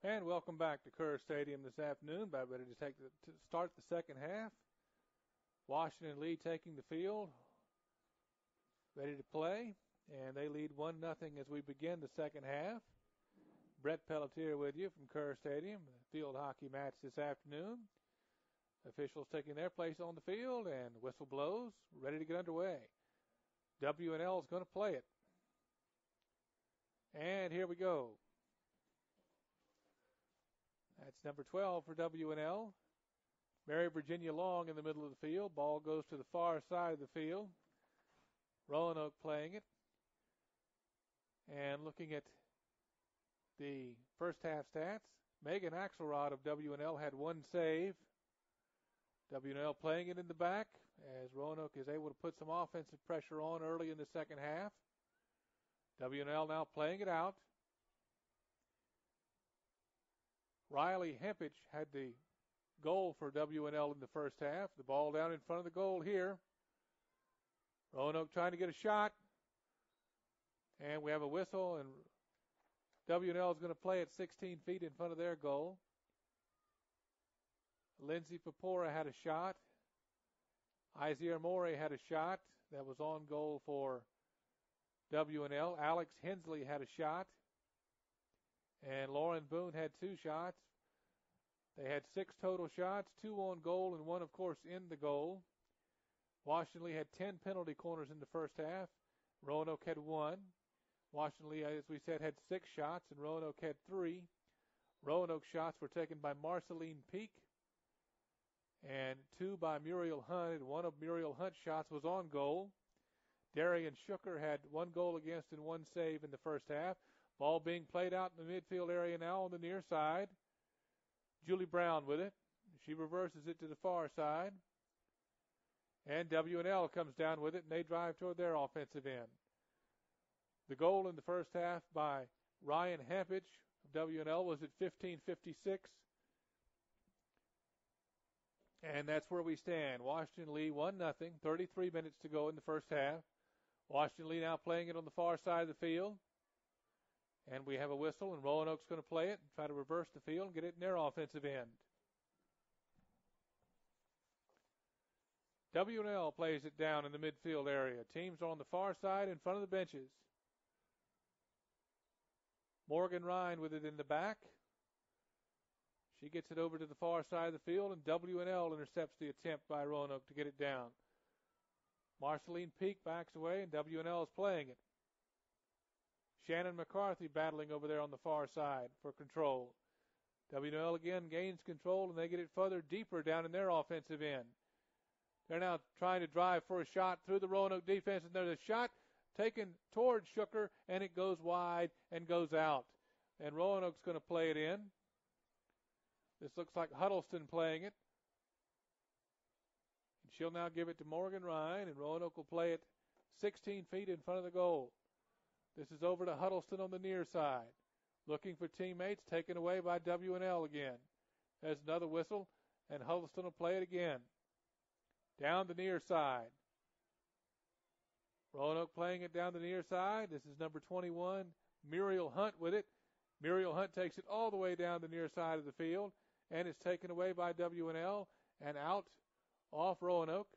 And welcome back to Kerr Stadium this afternoon. About ready to start the second half. Washington Lee taking the field, ready to play, and they lead 1-0 as we begin the second half. Brett Pelletier with you from Kerr Stadium, the field hockey match this afternoon. Officials taking their place on the field, and the whistle blows, ready to get underway. W&L is going to play it. And here we go. That's number 12 for W&L. Mary Virginia Long in the middle of the field. Ball goes to the far side of the field. Roanoke playing it. And looking at the first half stats, Megan Axelrod of W&L had 1 save. W&L playing it in the back as Roanoke is able to put some offensive pressure on early in the second half. W&L now playing it out. Riley Hempich had the goal for W&L in the first half. The ball down in front of the goal here. Roanoke trying to get a shot. And we have a whistle, and W&L is going to play at 16 feet in front of their goal. Lindsay Papora had a shot. Isier Morey had a shot. That was on goal for W&L. Alex Hensley had a shot. And Lauren Boone had 2 shots. They had 6 total shots, 2 on goal and 1, of course, in the goal. Washington Lee had 10 penalty corners in the first half. Roanoke had 1. Washington Lee, as we said, had 6 shots, and Roanoke had 3. Roanoke shots were taken by Marceline Peak and 2 by Muriel Hunt, and 1 of Muriel Hunt's shots was on goal. Darian Shooker had 1 goal against and 1 save in the first half. Ball being played out in the midfield area now on the near side. Julie Brown with it. She reverses it to the far side. And W&L comes down with it, and they drive toward their offensive end. The goal in the first half by Ryan Hempich of W&L was at 15:56. And that's where we stand. Washington Lee 1-0, 33 minutes to go in the first half. Washington Lee now playing it on the far side of the field. And we have a whistle, and Roanoke's going to play it and try to reverse the field and get it in their offensive end. W&L plays it down in the midfield area. Teams are on the far side in front of the benches. Morgan Ryan with it in the back. She gets it over to the far side of the field, and W&L intercepts the attempt by Roanoke to get it down. Marceline Peak backs away, and W&L is playing it. Shannon McCarthy battling over there on the far side for control. W&L again gains control, and they get it further deeper down in their offensive end. They're now trying to drive for a shot through the Roanoke defense, and there's a shot taken towards Shooker, and it goes wide and goes out. And Roanoke's going to play it in. This looks like Huddleston playing it. And she'll now give it to Morgan Ryan, and Roanoke will play it 16 feet in front of the goal. This is over to Huddleston on the near side. Looking for teammates, taken away by W&L again. There's another whistle, and Huddleston will play it again. Down the near side. Roanoke playing it down the near side. This is number 21, Muriel Hunt with it. Muriel Hunt takes it all the way down the near side of the field, and it's taken away by W&L and out off Roanoke.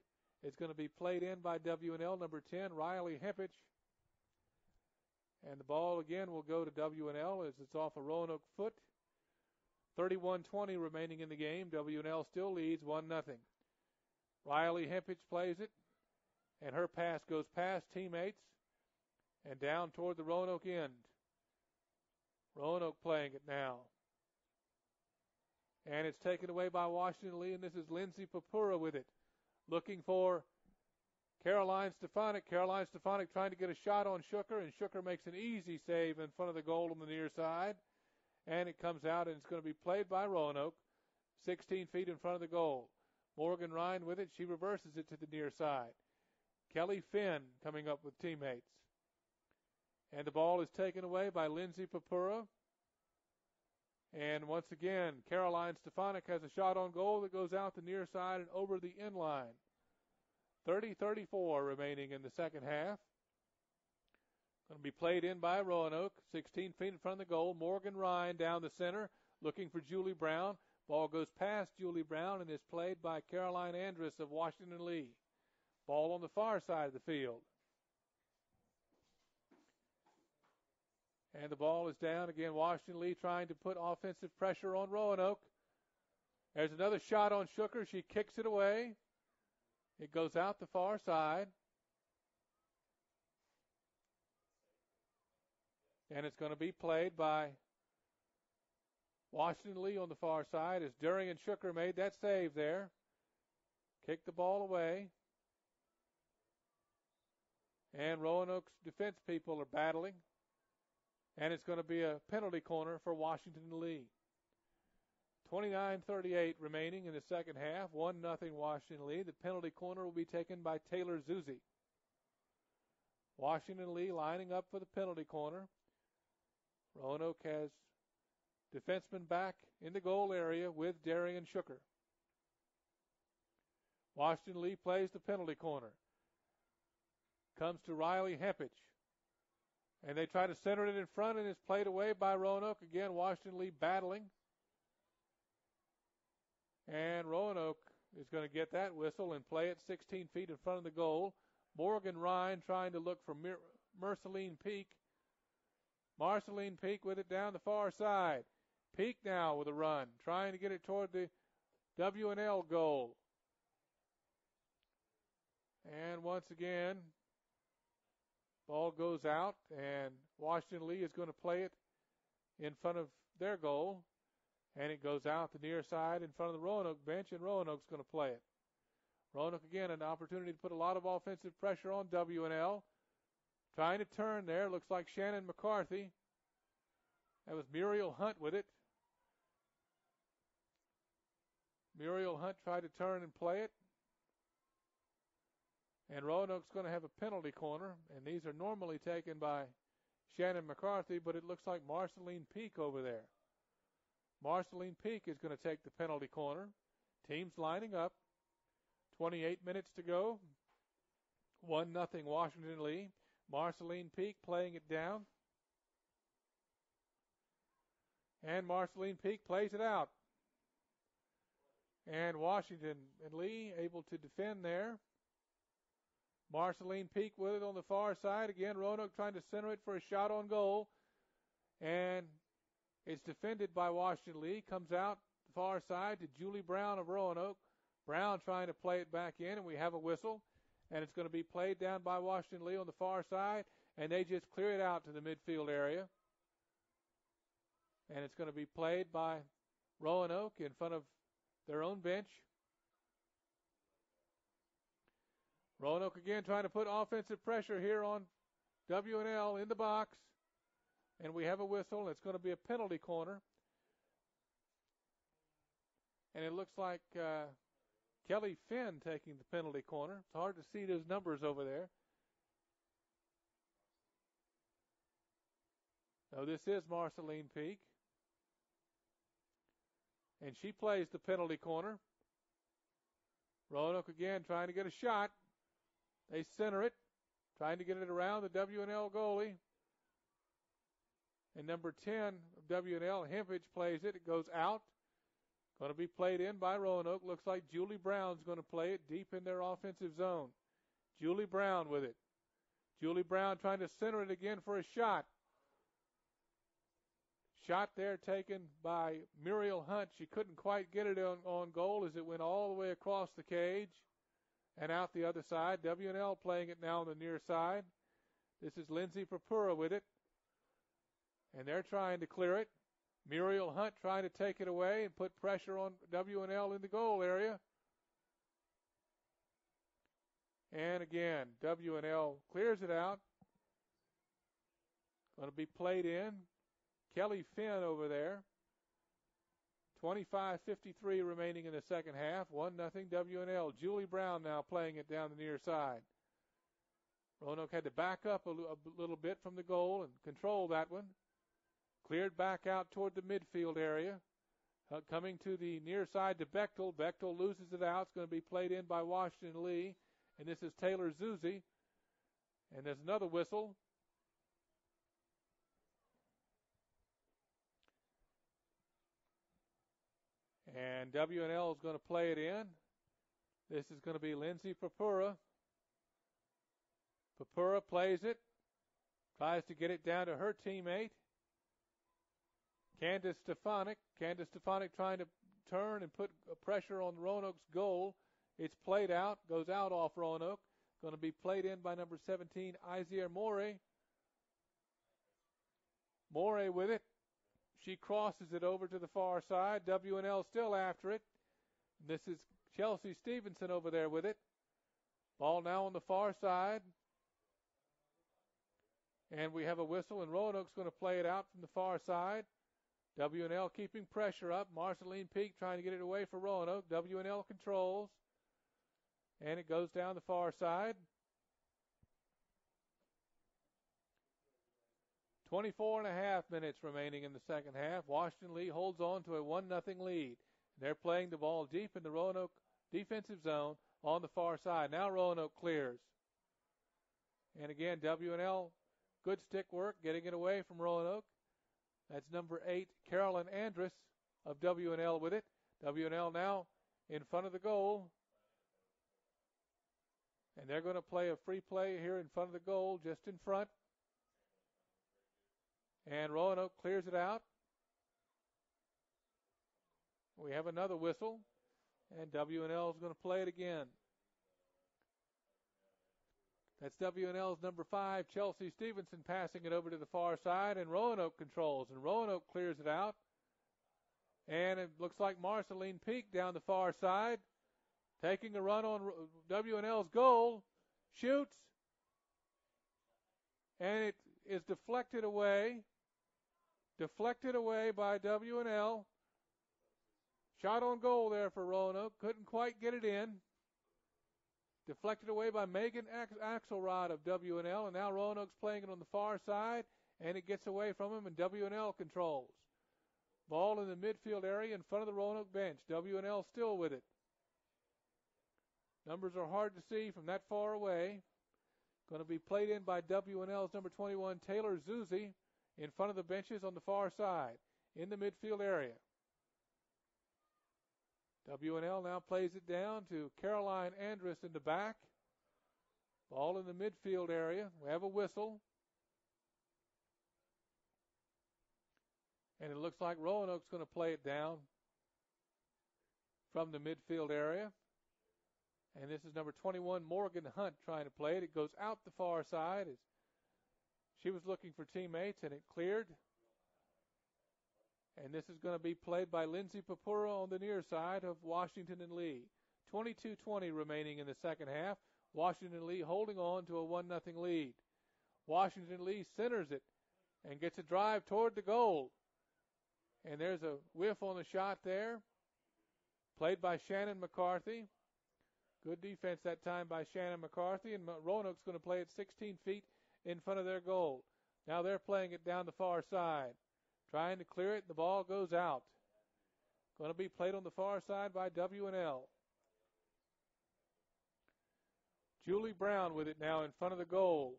It's going to be played in by W&L, number 10, Riley Hempich. And the ball again will go to W&L as it's off a Roanoke foot. 31-20 remaining in the game. W&L still leads 1-0. Riley Hempich plays it, and her pass goes past teammates and down toward the Roanoke end. Roanoke playing it now. And it's taken away by Washington Lee, and this is Lindsay Papura with it. Looking for Caroline Stefanik. Caroline Stefanik trying to get a shot on Shooker, and Shooker makes an easy save in front of the goal on the near side. And it comes out, and it's going to be played by Roanoke, 16 feet in front of the goal. Morgan Ryan with it. She reverses it to the near side. Kelly Finn coming up with teammates. And the ball is taken away by Lindsay Papura. And once again, Caroline Stefanik has a shot on goal that goes out the near side and over the end line. 30-34 remaining in the second half. Going to be played in by Roanoke. 16 feet in front of the goal. Morgan Ryan down the center. looking for Julie Brown. Ball goes past Julie Brown and is played by Caroline Andrus of Washington Lee. Ball on the far side of the field. And the ball is down. Again, Washington Lee trying to put offensive pressure on Roanoke. There's another shot on Shooker. She kicks it away. It goes out the far side. And it's going to be played by Washington Lee on the far side as Durian Shooker made that save there. Kicked the ball away. And Roanoke's defense people are battling. And it's going to be a penalty corner for Washington Lee. 29:38 remaining in the second half. 1-0 Washington Lee. The penalty corner will be taken by Taylor Zuzi. Washington Lee lining up for the penalty corner. Roanoke has defenseman back in the goal area with Darian Shooker. Washington Lee plays the penalty corner. Comes to Riley Hempich. And they try to center it in front, and it's played away by Roanoke. Again, Washington Lee battling. And Roanoke is going to get that whistle and play it 16 feet in front of the goal. Morgan Ryan trying to look for Marceline Peak. Marceline Peak with it down the far side. Peak now with a run, trying to get it toward the W&L goal. And once again, ball goes out, and Washington Lee is going to play it in front of their goal. And it goes out the near side in front of the Roanoke bench, and Roanoke's going to play it. Roanoke, again, an opportunity to put a lot of offensive pressure on W&L. Trying to turn there. Looks like Shannon McCarthy. That was Muriel Hunt with it. Muriel Hunt tried to turn and play it. And Roanoke's going to have a penalty corner. And these are normally taken by Shannon McCarthy, but it looks like Marceline Peak over there. Marceline Peak is going to take the penalty corner. Teams lining up. 28 minutes to go. 1-0 Washington Lee. Marceline Peak playing it down. And Marceline Peak plays it out. And Washington and Lee able to defend there. Marceline Peak with it on the far side. Again, Roanoke trying to center it for a shot on goal. And it's defended by Washington Lee. Comes out the far side to Julie Brown of Roanoke. Brown trying to play it back in, and we have a whistle. And it's going to be played down by Washington Lee on the far side. And they just clear it out to the midfield area. And it's going to be played by Roanoke in front of their own bench. Roanoke again trying to put offensive pressure here on W&L in the box. And we have a whistle. It's going to be a penalty corner. And it looks like Kelly Finn taking the penalty corner. It's hard to see those numbers over there. No, this is Marceline Peak. And she plays the penalty corner. Roanoke again trying to get a shot. They center it, trying to get it around the W&L goalie. And number 10 of W&L, Hempich, plays it. It goes out. Going to be played in by Roanoke. Looks like Julie Brown's going to play it deep in their offensive zone. Julie Brown with it. Julie Brown trying to center it again for a shot. Shot there taken by Muriel Hunt. She couldn't quite get it on goal as it went all the way across the cage and out the other side. W&L playing it now on the near side. This is Lindsay Papura with it. And they're trying to clear it. Muriel Hunt trying to take it away and put pressure on W&L in the goal area. And again, W&L clears it out. Going to be played in. Kelly Finn over there. 25:53 remaining in the second half. 1-0 W&L. Julie Brown now playing it down the near side. Roanoke had to back up a little bit from the goal and control that one. Cleared back out toward the midfield area. Coming to the near side to Bechtel. Bechtel loses it out. It's going to be played in by Washington Lee. And this is Taylor Zuzi. And there's another whistle. And W&L is going to play it in. This is going to be Lindsay Papura. Papura plays it. Tries to get it down to her teammate, Candace Stefanik. Candace Stefanik trying to turn and put pressure on Roanoke's goal. It's played out, goes out off Roanoke. Going to be played in by number 17, Isier Morey. Morey with it. She crosses it over to the far side. W&L still after it. This is Chelsea Stevenson over there with it. Ball now on the far side. And we have a whistle, and Roanoke's going to play it out from the far side. W&L keeping pressure up. Marceline Peak trying to get it away for Roanoke. W&L controls. And it goes down the far side. 24.5 minutes remaining in the second half. Washington Lee holds on to a 1-0 lead. They're playing the ball deep in the Roanoke defensive zone on the far side. Now Roanoke clears. And again, W&L, good stick work, getting it away from Roanoke. That's number 8, Carolyn Andrus of W&L with it. W&L now in front of the goal. And they're going to play a free play here in front of the goal, just in front. And Roanoke clears it out. We have another whistle, and W&L is going to play it again. That's W&L's number 5, Chelsea Stevenson, passing it over to the far side, and Roanoke controls, and Roanoke clears it out. And it looks like Marceline Peak down the far side, taking a run on W&L's goal, shoots, and it is deflected away by W&L. Shot on goal there for Roanoke, couldn't quite get it in. Deflected away by Megan Axelrod of W&L, and now Roanoke's playing it on the far side, and it gets away from him, and W&L controls. Ball in the midfield area in front of the Roanoke bench. W&L still with it. Numbers are hard to see from that far away. Going to be played in by W&L's number 21, Taylor Zuzi, in front of the benches on the far side, in the midfield area. W&L now plays it down to Caroline Andrus in the back. Ball in the midfield area. We have a whistle. And it looks like Roanoke's going to play it down from the midfield area. And this is number 21, Morgan Hunt, trying to play it. It goes out the far side as she was looking for teammates, and it cleared. And this is going to be played by Lindsay Papura on the near side of Washington and Lee. 22:20 remaining in the second half. Washington Lee holding on to a 1-0 lead. Washington Lee centers it and gets a drive toward the goal. And there's a whiff on the shot there. Played by Shannon McCarthy. Good defense that time by Shannon McCarthy. And Roanoke's going to play it 16 feet in front of their goal. Now they're playing it down the far side. Trying to clear it, the ball goes out. Going to be played on the far side by W&L. Julie Brown with it now in front of the goal.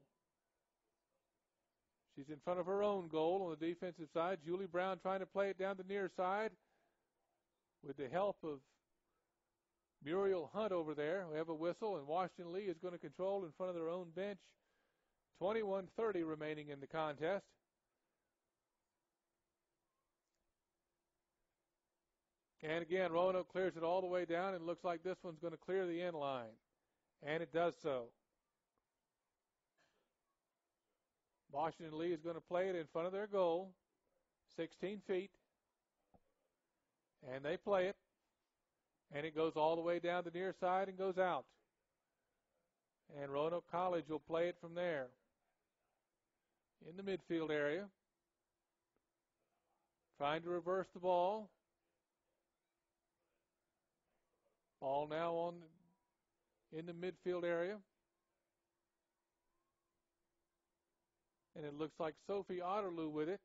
She's in front of her own goal on the defensive side. Julie Brown trying to play it down the near side with the help of Muriel Hunt over there. We have a whistle, and Washington Lee is going to control in front of their own bench. 21:30 remaining in the contest. And again, Roanoke clears it all the way down, and it looks like this one's going to clear the end line. And it does so. Washington Lee is going to play it in front of their goal, 16 feet. And they play it. And it goes all the way down the near side and goes out. And Roanoke College will play it from there. In the midfield area. Trying to reverse the ball. Ball now in the midfield area. And it looks like Sophie Otterloo with it.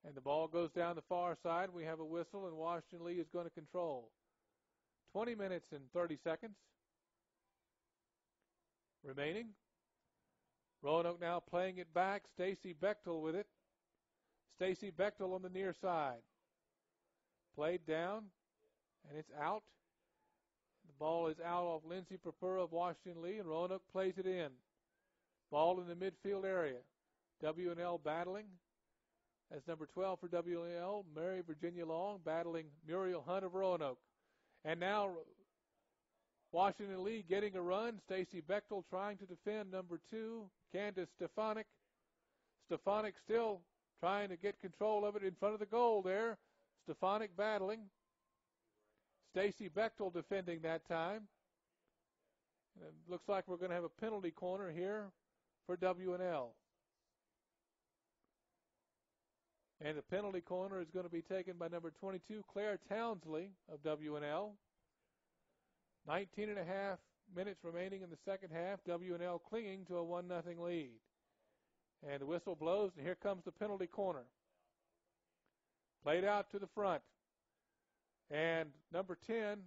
And the ball goes down the far side. We have a whistle, and Washington Lee is going to control. 20 minutes and 30 seconds remaining. Roanoke now playing it back. Stacy Bechtel with it. Stacy Bechtel on the near side. Played down, and it's out. The ball is out off Lindsay Purpura of Washington Lee, and Roanoke plays it in. Ball in the midfield area. W&L battling. That's number 12 for W&L, Mary Virginia Long, battling Muriel Hunt of Roanoke. And now Washington Lee getting a run. Stacy Bechtel trying to defend number 2, Candace Stefanik. Stefanik still trying to get control of it in front of the goal there. Stefanik battling. Stacy Bechtel defending that time. And it looks like we're going to have a penalty corner here for W&L. And the penalty corner is going to be taken by number 22, Claire Townsley of W&L. 19 and a half minutes remaining in the second half. W&L clinging to a 1-0 lead. And the whistle blows, and here comes the penalty corner. Played out to the front. And number 10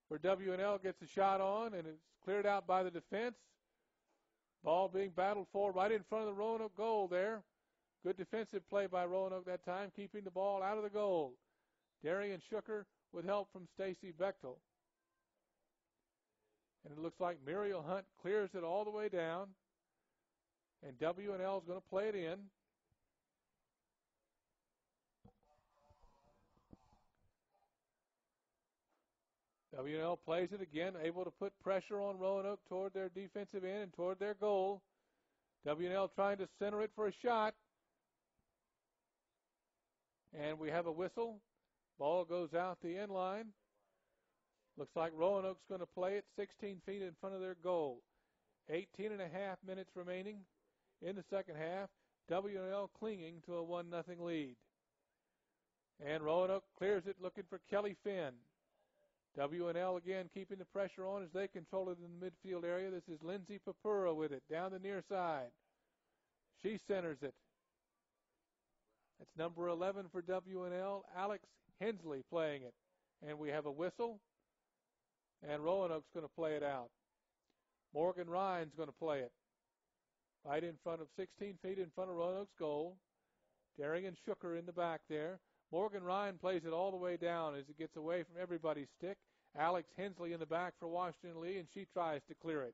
for W&L gets a shot on, and it's cleared out by the defense. Ball being battled for right in front of the Roanoke goal there. Good defensive play by Roanoke that time, keeping the ball out of the goal. Darian Shooker with help from Stacy Bechtel. And it looks like Muriel Hunt clears it all the way down. And W&L is going to play it in. W&L plays it again, able to put pressure on Roanoke toward their defensive end and toward their goal. W&L trying to center it for a shot. And we have a whistle. Ball goes out the end line. Looks like Roanoke's going to play it 16 feet in front of their goal. 18 and a half minutes remaining in the second half. W&L clinging to a 1-0 lead. And Roanoke clears it looking for Kelly Finn. W&L again keeping the pressure on as they control it in the midfield area. This is Lindsay Purpura with it down the near side. She centers it. That's number 11 for W&L, Alex Hensley playing it. And we have a whistle, and Roanoke's going to play it out. Morgan Ryan's going to play it. Right in front of 16 feet in front of Roanoke's goal. Darian Shooker in the back there. Morgan Ryan plays it all the way down as it gets away from everybody's stick. Alex Hensley in the back for Washington Lee, and she tries to clear it.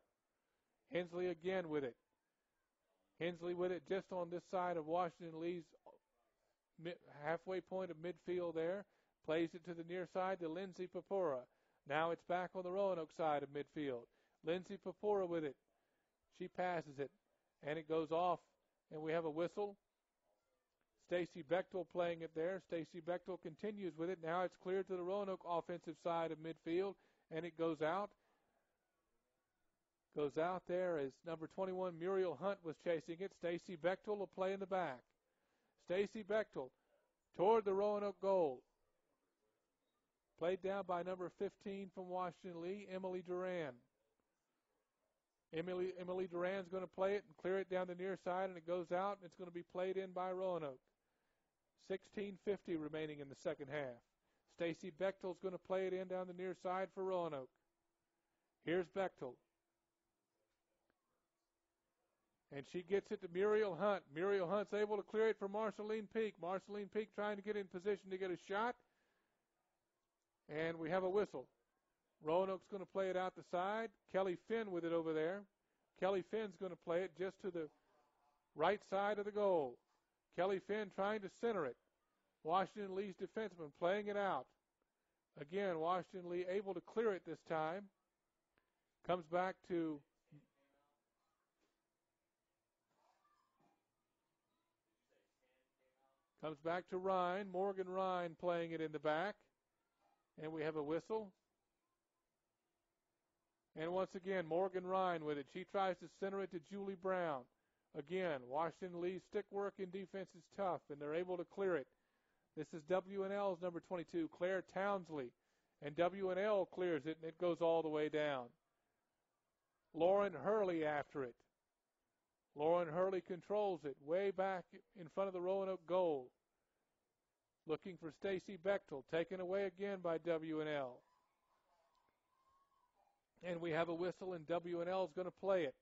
Hensley again with it. Hensley with it just on this side of Washington Lee's halfway point of midfield there. Plays it to the near side to Lindsay Purpura. Now it's back on the Roanoke side of midfield. Lindsay Purpura with it. She passes it, and it goes off, and we have a whistle. Stacy Bechtel playing it there. Stacy Bechtel continues with it. Now it's cleared to the Roanoke offensive side of midfield, and it goes out. Goes out there as number 21, Muriel Hunt, was chasing it. Stacy Bechtel will play in the back. Stacy Bechtel toward the Roanoke goal. Played down by number 15 from Washington Lee, Emily Duran. Emily Duran's going to play it and clear it down the near side, and it goes out, and it's going to be played in by Roanoke. 16:50 remaining in the second half. Stacy Bechtel's going to play it in down the near side for Roanoke. Here's Bechtel. And she gets it to Muriel Hunt. Muriel Hunt's able to clear it for Marceline Peak. Marceline Peak trying to get in position to get a shot. And we have a whistle. Roanoke's going to play it out the side. Kelly Finn with it over there. Kelly Finn's going to play it just to the right side of the goal. Kelly Finn trying to center it. Washington Lee's defenseman playing it out. Again, Washington Lee able to clear it this time. Comes back to Ryan. Morgan Ryan playing it in the back. And we have a whistle. And once again, Morgan Ryan with it. She tries to center it to Julie Brown. Again, Washington Lee's stick work in defense is tough, and they're able to clear it. This is W&L's number 22, Claire Townsley. And W&L clears it, and it goes all the way down. Lauren Hurley after it. Lauren Hurley controls it way back in front of the Roanoke goal. Looking for Stacy Bechtel, taken away again by W&L. And we have a whistle, and W&L is going to play it.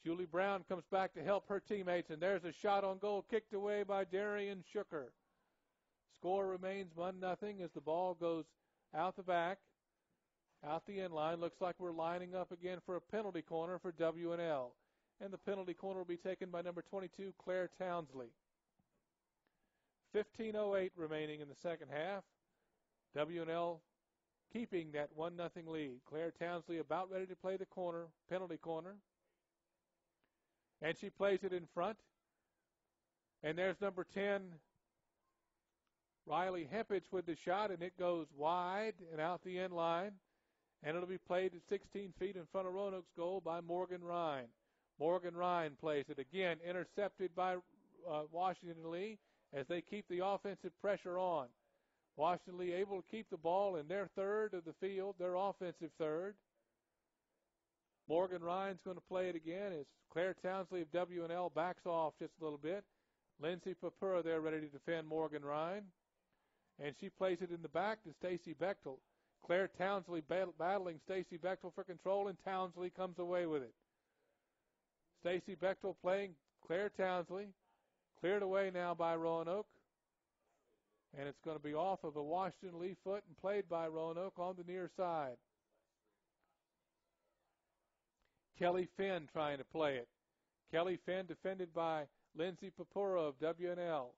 Julie Brown comes back to help her teammates, and there's a shot on goal kicked away by Darian Shooker. Score remains 1-0 as the ball goes out the back, out the end line. Looks like we're lining up again for a penalty corner for W&L. And the penalty corner will be taken by number 22, Claire Townsley. 15:08 remaining in the second half. W&L keeping that 1-0 lead. Claire Townsley about ready to play the corner, penalty corner. And she plays it in front. And there's number 10, Riley Hempich with the shot, and it goes wide and out the end line. And it'll be played at 16 feet in front of Roanoke's goal by Morgan Ryan. Morgan Ryan plays it again, intercepted by Washington Lee as they keep the offensive pressure on. Washington Lee able to keep the ball in their third of the field, their offensive third. Morgan Ryan's going to play it again as Claire Townsley of W&L backs off just a little bit. Lindsay Papura there ready to defend Morgan Ryan. And she plays it in the back to Stacy Bechtel. Claire Townsley battling Stacy Bechtel for control, and Townsley comes away with it. Stacy Bechtel playing Claire Townsley. Cleared away now by Roanoke. And it's going to be off of a Washington Lee foot and played by Roanoke on the near side. Kelly Finn trying to play it. Kelly Finn defended by Lindsay Papura of W&L.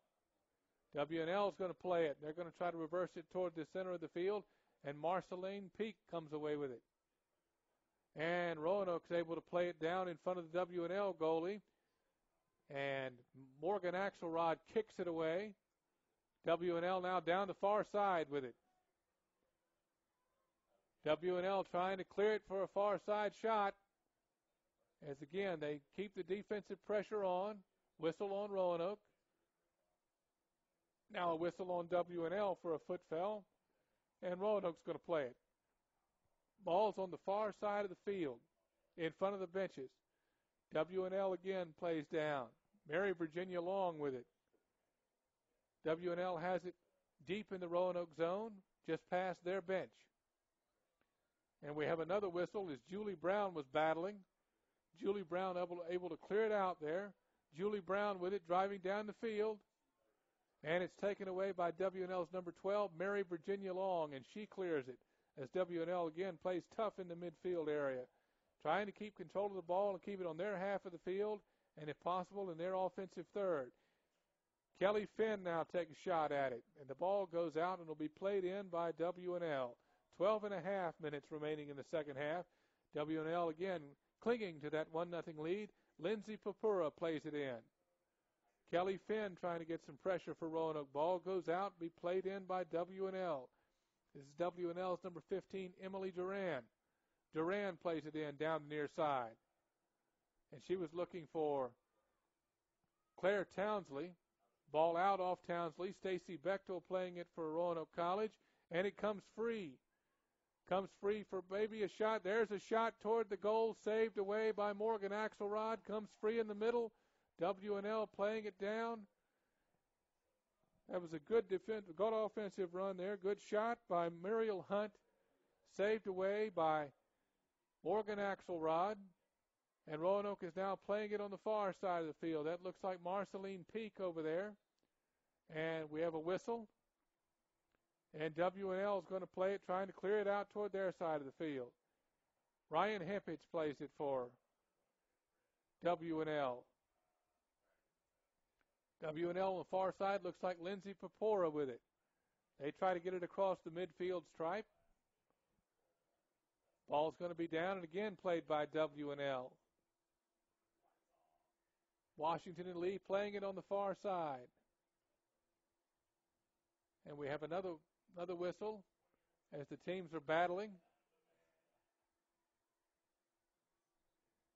W&L is going to play it. They're going to try to reverse it toward the center of the field, and Marceline Peak comes away with it. And Roanoke's able to play it down in front of the W&L goalie, and Morgan Axelrod kicks it away. W&L now down the far side with it. W&L trying to clear it for a far side shot. As again, they keep the defensive pressure on. Whistle on Roanoke. Now a whistle on W&L for a foot foul. And Roanoke's going to play it. Ball's on the far side of the field, in front of the benches. W&L again plays down. Mary Virginia Long with it. W&L has it deep in the Roanoke zone, just past their bench. And we have another whistle as Julie Brown was battling. Julie Brown able to clear it out there. Julie Brown with it, driving down the field. And it's taken away by W&L's number 12, Mary Virginia Long, and she clears it as W&L again plays tough in the midfield area, trying to keep control of the ball and keep it on their half of the field, and if possible, in their offensive third. Kelly Finn now takes a shot at it, and the ball goes out and will be played in by W&L. 12 and a half minutes remaining in the second half. W&L again clinging to that 1-0 lead. Lindsay Papura plays it in. Kelly Finn trying to get some pressure for Roanoke. Ball goes out, be played in by W&L. This is W&L's number 15, Emily Duran. Duran plays it in down the near side. And she was looking for Claire Townsley. Ball out off Townsley. Stacy Bechtel playing it for Roanoke College. And it comes free. Comes free for maybe a shot. There's a shot toward the goal, saved away by Morgan Axelrod. Comes free in the middle. W&L playing it down. That was a good good offensive run there. Good shot by Muriel Hunt. Saved away by Morgan Axelrod. And Roanoke is now playing it on the far side of the field. That looks like Marceline Peak over there. And we have a whistle. And W&L is going to play it, trying to clear it out toward their side of the field. Ryan Hempich plays it for W&L. W&L on the far side looks like Lindsay Papura with it. They try to get it across the midfield stripe. Ball's going to be down and again played by W&L. Washington and Lee playing it on the far side. And we have another whistle as the teams are battling.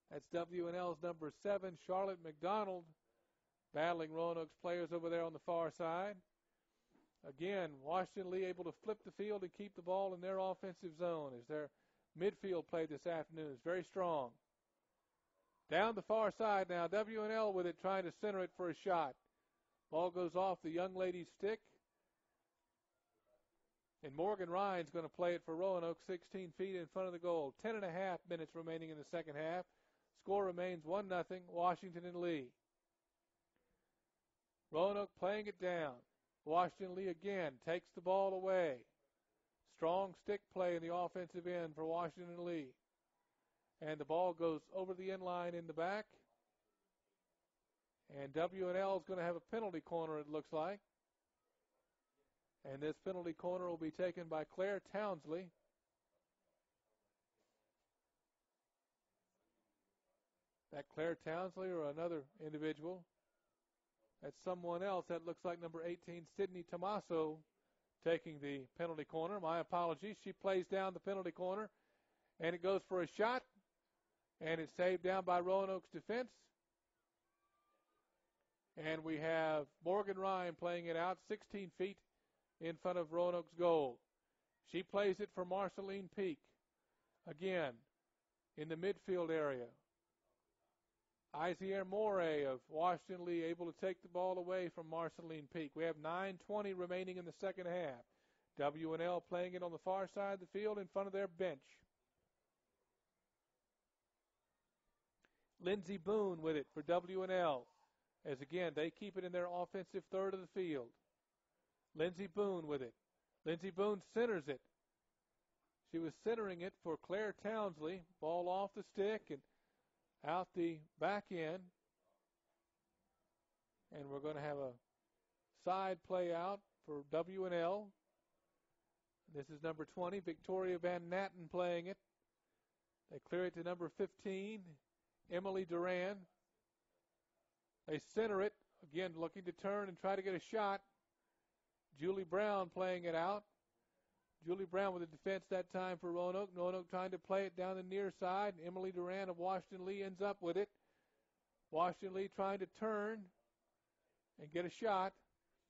That's W&L's number 7, Charlotte McDonald, battling Roanoke's players over there on the far side. Again, Washington Lee able to flip the field and keep the ball in their offensive zone as their midfield play this afternoon is very strong. Down the far side now, W&L with it, trying to center it for a shot. Ball goes off the young lady's stick. And Morgan Ryan's going to play it for Roanoke, 16 feet in front of the goal. 10 and a half minutes remaining in the second half. Score remains 1-0, Washington and Lee. Roanoke playing it down. Washington Lee again takes the ball away. Strong stick play in the offensive end for Washington Lee. And the ball goes over the end line in the back. And W&L is going to have a penalty corner, it looks like. And this penalty corner will be taken by Claire Townsley. That Claire Townsley or another individual? That's someone else. That looks like number 18, Sydney Tomaso, taking the penalty corner. My apologies. She plays down the penalty corner, and it goes for a shot, and it's saved down by Roanoke's defense. And we have Morgan Ryan playing it out 16 feet in front of Roanoke's goal. She plays it for Marceline Peak. Again, in the midfield area. Isier Moray of Washington Lee able to take the ball away from Marceline Peak. We have 9:20 remaining in the second half. W&L playing it on the far side of the field in front of their bench. Lindsey Boone with it for W&L. As again, they keep it in their offensive third of the field. Lindsey Boone with it. Lindsey Boone centers it. She was centering it for Claire Townsley. Ball off the stick and out the back end. And we're going to have a side play out for W&L. This is number 20, Victoria Van Natten playing it. They clear it to number 15, Emily Duran. They center it, again looking to turn and try to get a shot. Julie Brown playing it out. Julie Brown with the defense that time for Roanoke. Roanoke trying to play it down the near side. Emily Duran of Washington Lee ends up with it. Washington Lee trying to turn and get a shot.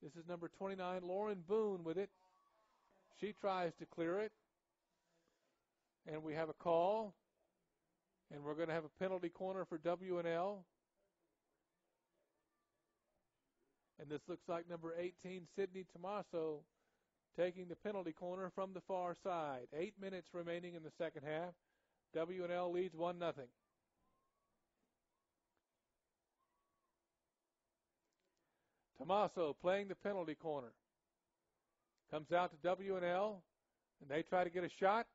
This is number 29, Lauren Boone with it. She tries to clear it. And we have a call. And we're going to have a penalty corner for W&L. And this looks like number 18, Sydney Tomaso, taking the penalty corner from the far side. 8 minutes remaining in the second half. W&L leads 1-0. Tomaso playing the penalty corner. Comes out to W&L, and they try to get a shot.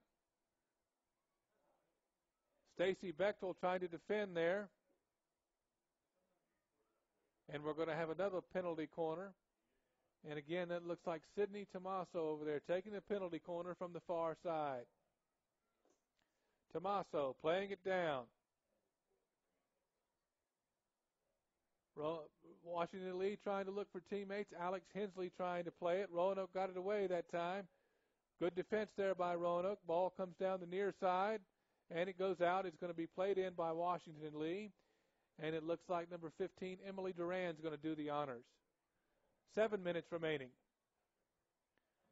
Stacy Bechtel trying to defend there. And we're going to have another penalty corner. And again, that looks like Sydney Tomaso over there taking the penalty corner from the far side. Tomaso playing it down. Washington Lee trying to look for teammates. Alex Hensley trying to play it. Roanoke got it away that time. Good defense there by Roanoke. Ball comes down the near side, and it goes out. It's going to be played in by Washington Lee. And it looks like number 15, Emily Duran's going to do the honors. 7 minutes remaining.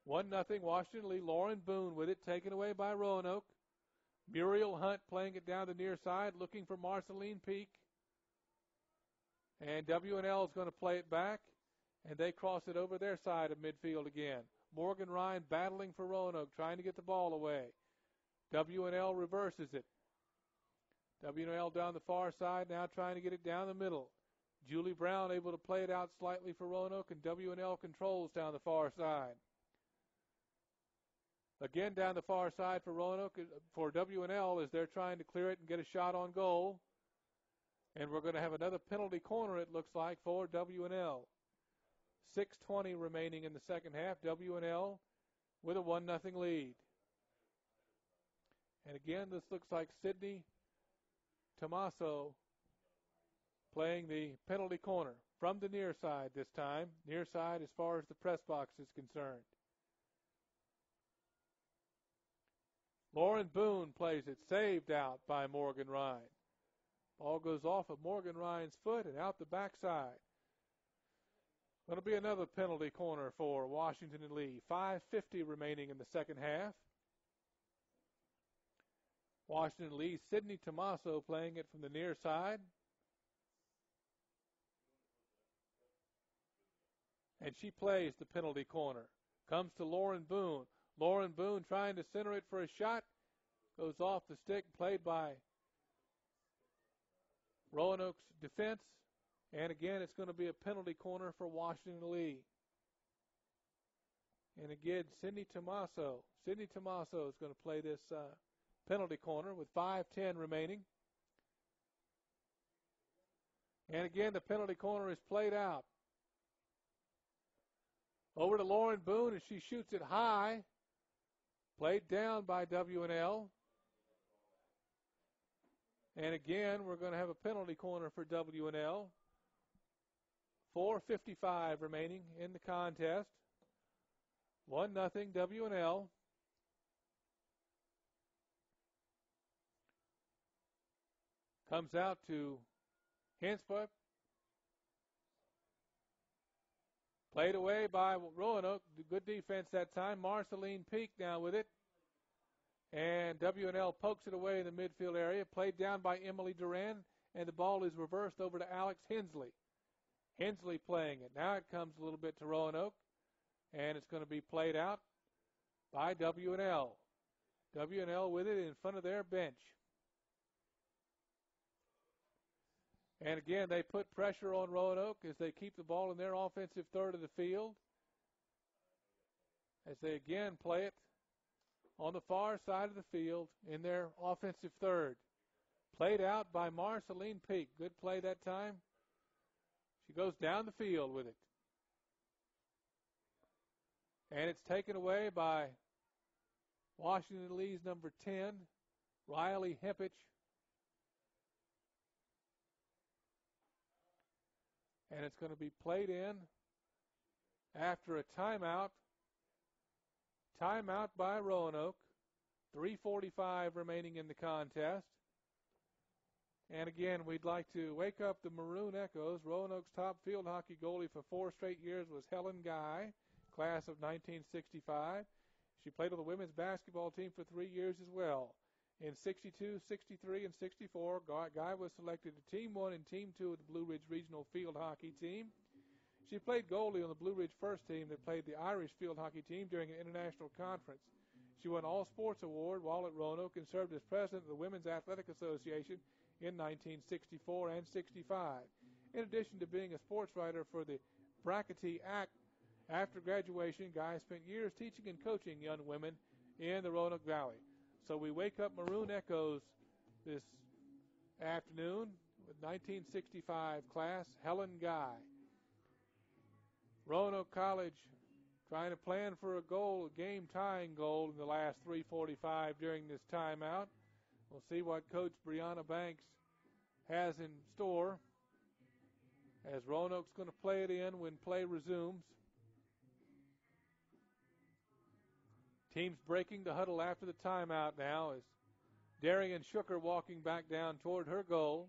1-0 Washington Lee. Lauren Boone with it, taken away by Roanoke. Muriel Hunt playing it down the near side, looking for Marceline Peak. And W&L is going to play it back, and they cross it over their side of midfield again. Morgan Ryan battling for Roanoke, trying to get the ball away. W&L reverses it. W&L down the far side, now trying to get it down the middle. Julie Brown able to play it out slightly for Roanoke, and W&L controls down the far side. Again down the far side for Roanoke, for W&L, as they're trying to clear it and get a shot on goal. And we're going to have another penalty corner, it looks like, for W&L. 6:20 remaining in the second half. W&L with a 1-0 lead. And again, this looks like Sydney Tomaso playing the penalty corner from the near side this time. Near side as far as the press box is concerned. Lauren Boone plays it, saved out by Morgan Ryan. Ball goes off of Morgan Ryan's foot and out the backside. Going to be another penalty corner for Washington and Lee. 5:50 remaining in the second half. Washington Lee, Sydney Tomaso playing it from the near side. And she plays the penalty corner. Comes to Lauren Boone. Lauren Boone trying to center it for a shot. Goes off the stick, played by Roanoke's defense. And again, it's going to be a penalty corner for Washington Lee. And again, Cindy Tomaso. Cindy Tomaso is going to play this penalty corner with 5:10 remaining. And again, the penalty corner is played out. Over to Lauren Boone as she shoots it high. Played down by W&L. And again, we're going to have a penalty corner for W&L. 4:55 remaining in the contest. 1-0 W&L. Comes out to Hinspa. Played away by Roanoke. Good defense that time. Marceline Peak now with it. And W&L pokes it away in the midfield area. Played down by Emily Duran. And the ball is reversed over to Alex Hensley. Hensley playing it. Now it comes a little bit to Roanoke. And it's going to be played out by W&L. W&L with it in front of their bench. And again, they put pressure on Roanoke as they keep the ball in their offensive third of the field. As they again play it on the far side of the field in their offensive third. Played out by Marceline Peak. Good play that time. She goes down the field with it. And it's taken away by Washington Lee's number 10, Riley Hempich. And it's going to be played in after a timeout. Timeout by Roanoke. 3:45 remaining in the contest. And again, we'd like to wake up the Maroon Echoes. Roanoke's top field hockey goalie for 4 straight years was Helen Guy, class of 1965. She played on the women's basketball team for 3 years as well. In 62, 63, and 64, Guy was selected to Team 1 and Team 2 of the Blue Ridge Regional Field Hockey Team. She played goalie on the Blue Ridge first team that played the Irish Field Hockey Team during an international conference. She won All Sports Award while at Roanoke and served as president of the Women's Athletic Association in 1964 and 65. In addition to being a sports writer for the Brackety Act, after graduation, Guy spent years teaching and coaching young women in the Roanoke Valley. So we wake up Maroon Echoes this afternoon with 1965 class, Helen Guy. Roanoke College trying to plan for a goal, a game-tying goal in the last 3:45 during this timeout. We'll see what Coach Brianna Banks has in store as Roanoke's going to play it in when play resumes. Teams breaking the huddle after the timeout now as Darian Shooker walking back down toward her goal.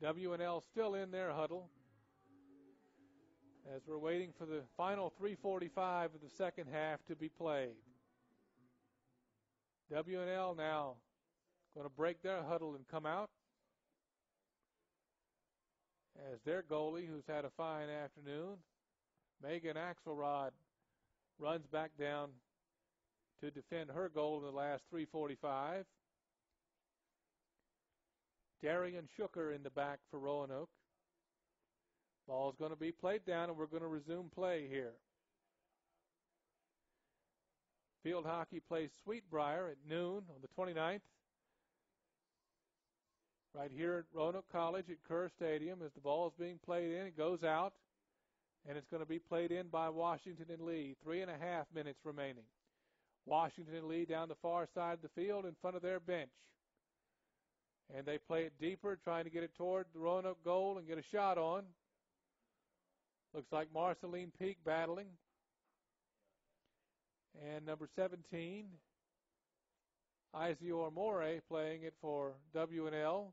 W&L still in their huddle as we're waiting for the final 3:45 of the second half to be played. W&L now going to break their huddle and come out as their goalie, who's had a fine afternoon, Megan Axelrod, runs back down to defend her goal in the last 3:45. Darian Shooker in the back for Roanoke. Ball's going to be played down, and we're going to resume play here. Field hockey plays Sweetbriar at noon on the 29th. Right here at Roanoke College at Kerr Stadium as the ball is being played in. It goes out, and it's going to be played in by Washington and Lee. 3.5 minutes remaining. Washington and Lee down the far side of the field in front of their bench. And they play it deeper, trying to get it toward the Roanoke goal and get a shot on. Looks like Marceline Peak battling. And number 17, Isior Morey playing it for W&L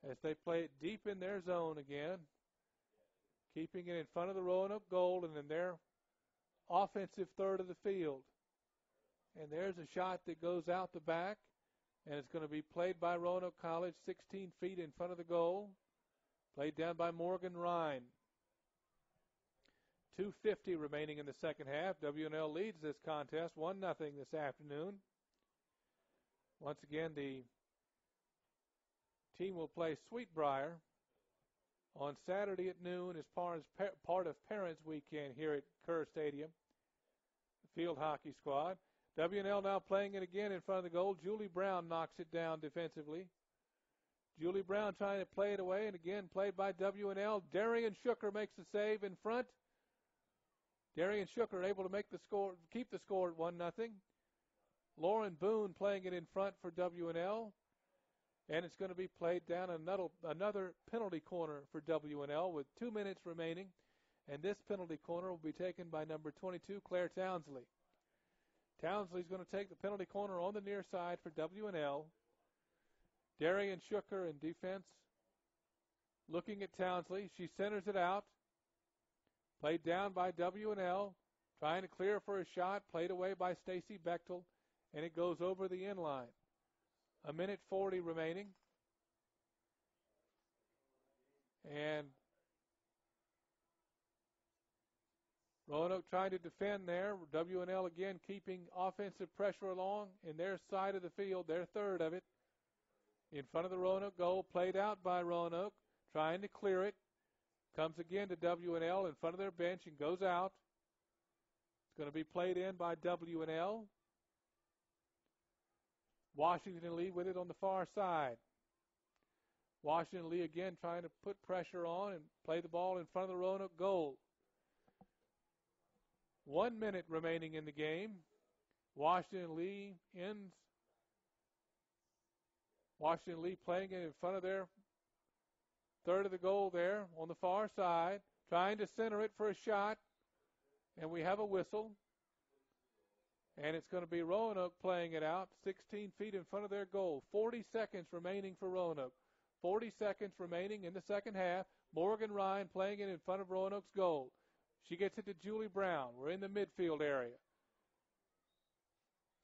as they play it deep in their zone again, keeping it in front of the Roanoke goal and in their offensive third of the field. And there's a shot that goes out the back, and it's going to be played by Roanoke College 16 feet in front of the goal. Played down by Morgan Ryan. 2:50 remaining in the second half. W&L leads this contest 1-0 this afternoon. Once again, the team will play Sweetbriar on Saturday at noon as part of Parents Weekend here at Kerr Stadium. field hockey squad. W&L now playing it again in front of the goal. Julie Brown knocks it down defensively. Julie Brown trying to play it away, and again played by W&L. Darian Shooker makes the save in front. Darian Shooker able to make the score, keep the score at 1-0. Lauren Boone playing it in front for W&L. And it's going to be played down another penalty corner for W&L with 2 minutes remaining. And this penalty corner will be taken by number 22, Claire Townsley. Townsley's going to take the penalty corner on the near side for W&L. Darian Shooker in defense looking at Townsley. She centers it out. Played down by W&L. Trying to clear for a shot. Played away by Stacy Bechtel. And it goes over the end line. 1:40 remaining. And Roanoke trying to defend there. W&L again keeping offensive pressure along in their side of the field, their third of it. In front of the Roanoke goal, played out by Roanoke, trying to clear it. Comes again to W&L in front of their bench and goes out. It's going to be played in by W&L. Washington Lee with it on the far side. Washington Lee again trying to put pressure on and play the ball in front of the Roanoke goal. 1 minute remaining in the game. Washington Lee ends. Washington Lee playing it in front of their third of the goal there on the far side, trying to center it for a shot. And we have a whistle. And it's going to be Roanoke playing it out 16 feet in front of their goal. 40 seconds remaining for Roanoke. 40 seconds remaining in the second half. Morgan Ryan playing it in front of Roanoke's goal. She gets it to Julie Brown. We're in the midfield area.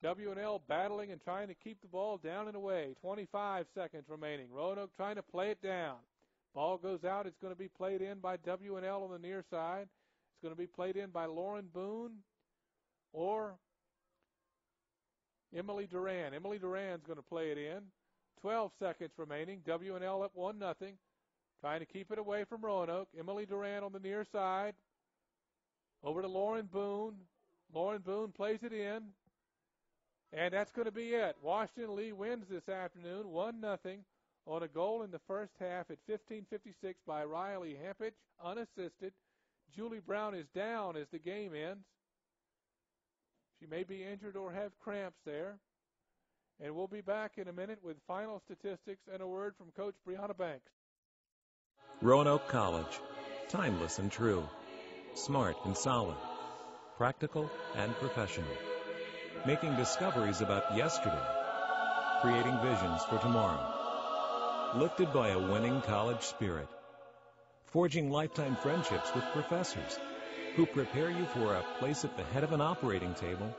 W&L battling and trying to keep the ball down and away. 25 seconds remaining. Roanoke trying to play it down. Ball goes out. It's going to be played in by W&L on the near side. It's going to be played in by Lauren Boone or Emily Duran. Emily Duran's going to play it in. 12 seconds remaining. W&L up 1-0. Trying to keep it away from Roanoke. Emily Duran on the near side. Over to Lauren Boone. Lauren Boone plays it in. And that's going to be it. Washington Lee wins this afternoon 1-0 on a goal in the first half at 15:56 by Riley Hempich, unassisted. Julie Brown is down as the game ends. She may be injured or have cramps there. And we'll be back in a minute with final statistics and a word from Coach Brianna Banks. Roanoke College. Timeless and true. Smart and solid. Practical and professional. Making discoveries about yesterday. Creating visions for tomorrow. Lifted by a winning college spirit. Forging lifetime friendships with professors who prepare you for a place at the head of an operating table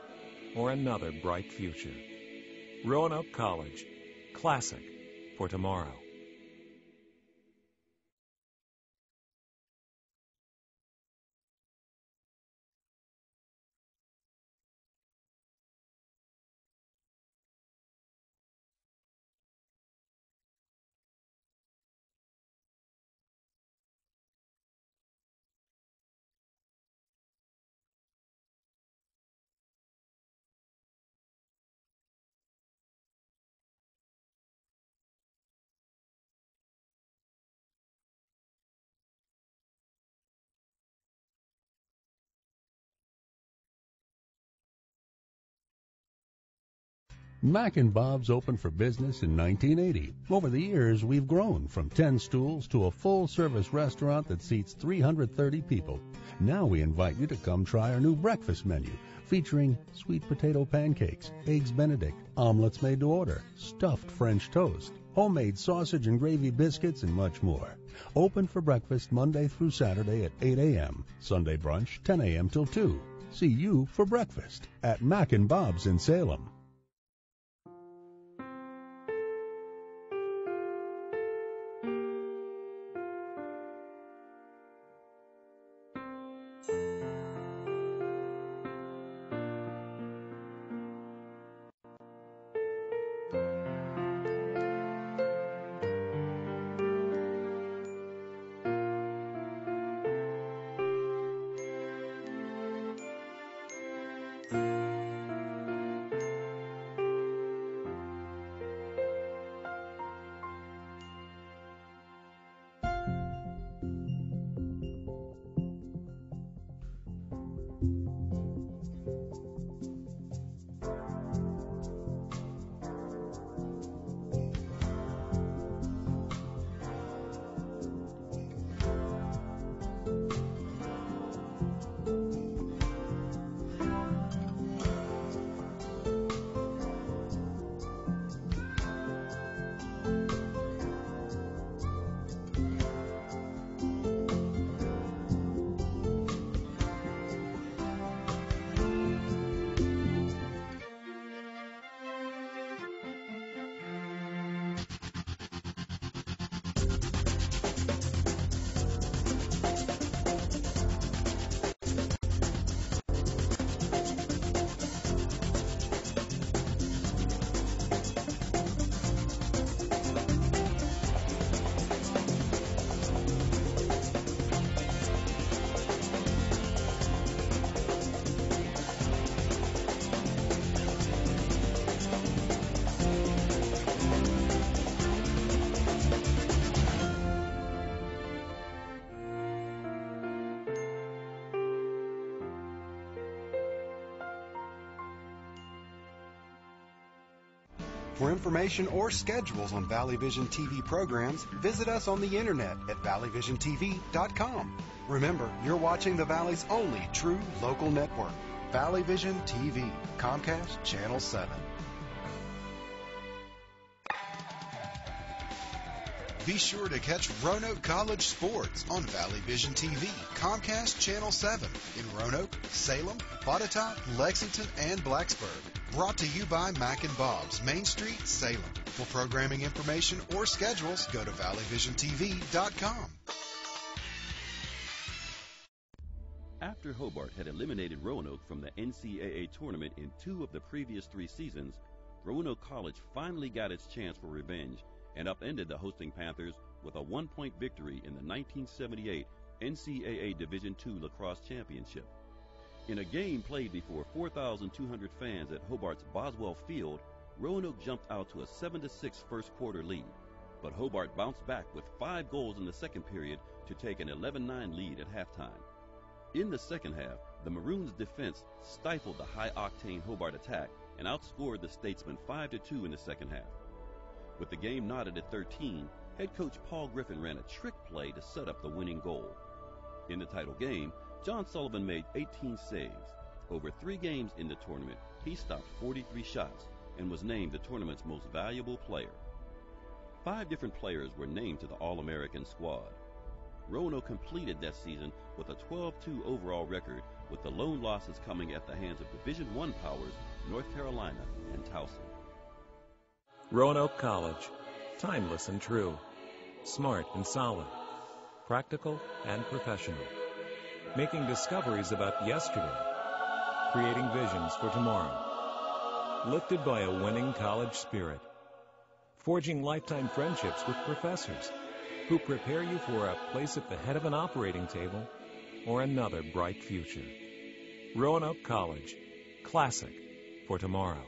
or another bright future. Roanoke College. Classic for tomorrow. Mac and Bob's opened for business in 1980. Over the years, we've grown from 10 stools to a full-service restaurant that seats 330 people. Now we invite you to come try our new breakfast menu, featuring sweet potato pancakes, eggs Benedict, omelets made to order, stuffed French toast, homemade sausage and gravy biscuits, and much more. Open for breakfast Monday through Saturday at 8 a.m., Sunday brunch 10 a.m. till 2. See you for breakfast at Mac and Bob's in Salem. For information or schedules on Valley Vision TV programs, visit us on the internet at valleyvisiontv.com. Remember, you're watching the Valley's only true local network, Valley Vision TV, Comcast Channel 7. Be sure to catch Roanoke College Sports on Valley Vision TV, Comcast Channel 7 in Roanoke, Salem, Botetourt, Lexington, and Blacksburg. Brought to you by Mac and Bob's, Main Street, Salem. For programming information or schedules, go to valleyvisiontv.com. After Hobart had eliminated Roanoke from the NCAA tournament in 2 of the previous 3 seasons, Roanoke College finally got its chance for revenge and upended the hosting Panthers with a 1-point victory in the 1978 NCAA Division II Lacrosse Championship. In a game played before 4,200 fans at Hobart's Boswell Field, Roanoke jumped out to a 7-6 first quarter lead, but Hobart bounced back with 5 goals in the second period to take an 11-9 lead at halftime. In the second half, the Maroons' defense stifled the high-octane Hobart attack and outscored the Statesmen 5-2 in the second half. With the game knotted at 13, head coach Paul Griffin ran a trick play to set up the winning goal. In the title game, John Sullivan made 18 saves. Over 3 games in the tournament, he stopped 43 shots and was named the tournament's most valuable player. 5 different players were named to the All-American squad. Roanoke completed that season with a 12-2 overall record, with the lone losses coming at the hands of Division I powers North Carolina and Towson. Roanoke College. Timeless and true. Smart and solid. Practical and professional. Making discoveries about yesterday. Creating visions for tomorrow. Lifted by a winning college spirit. Forging lifetime friendships with professors who prepare you for a place at the head of an operating table or another bright future. Roanoke College. Classic for tomorrow.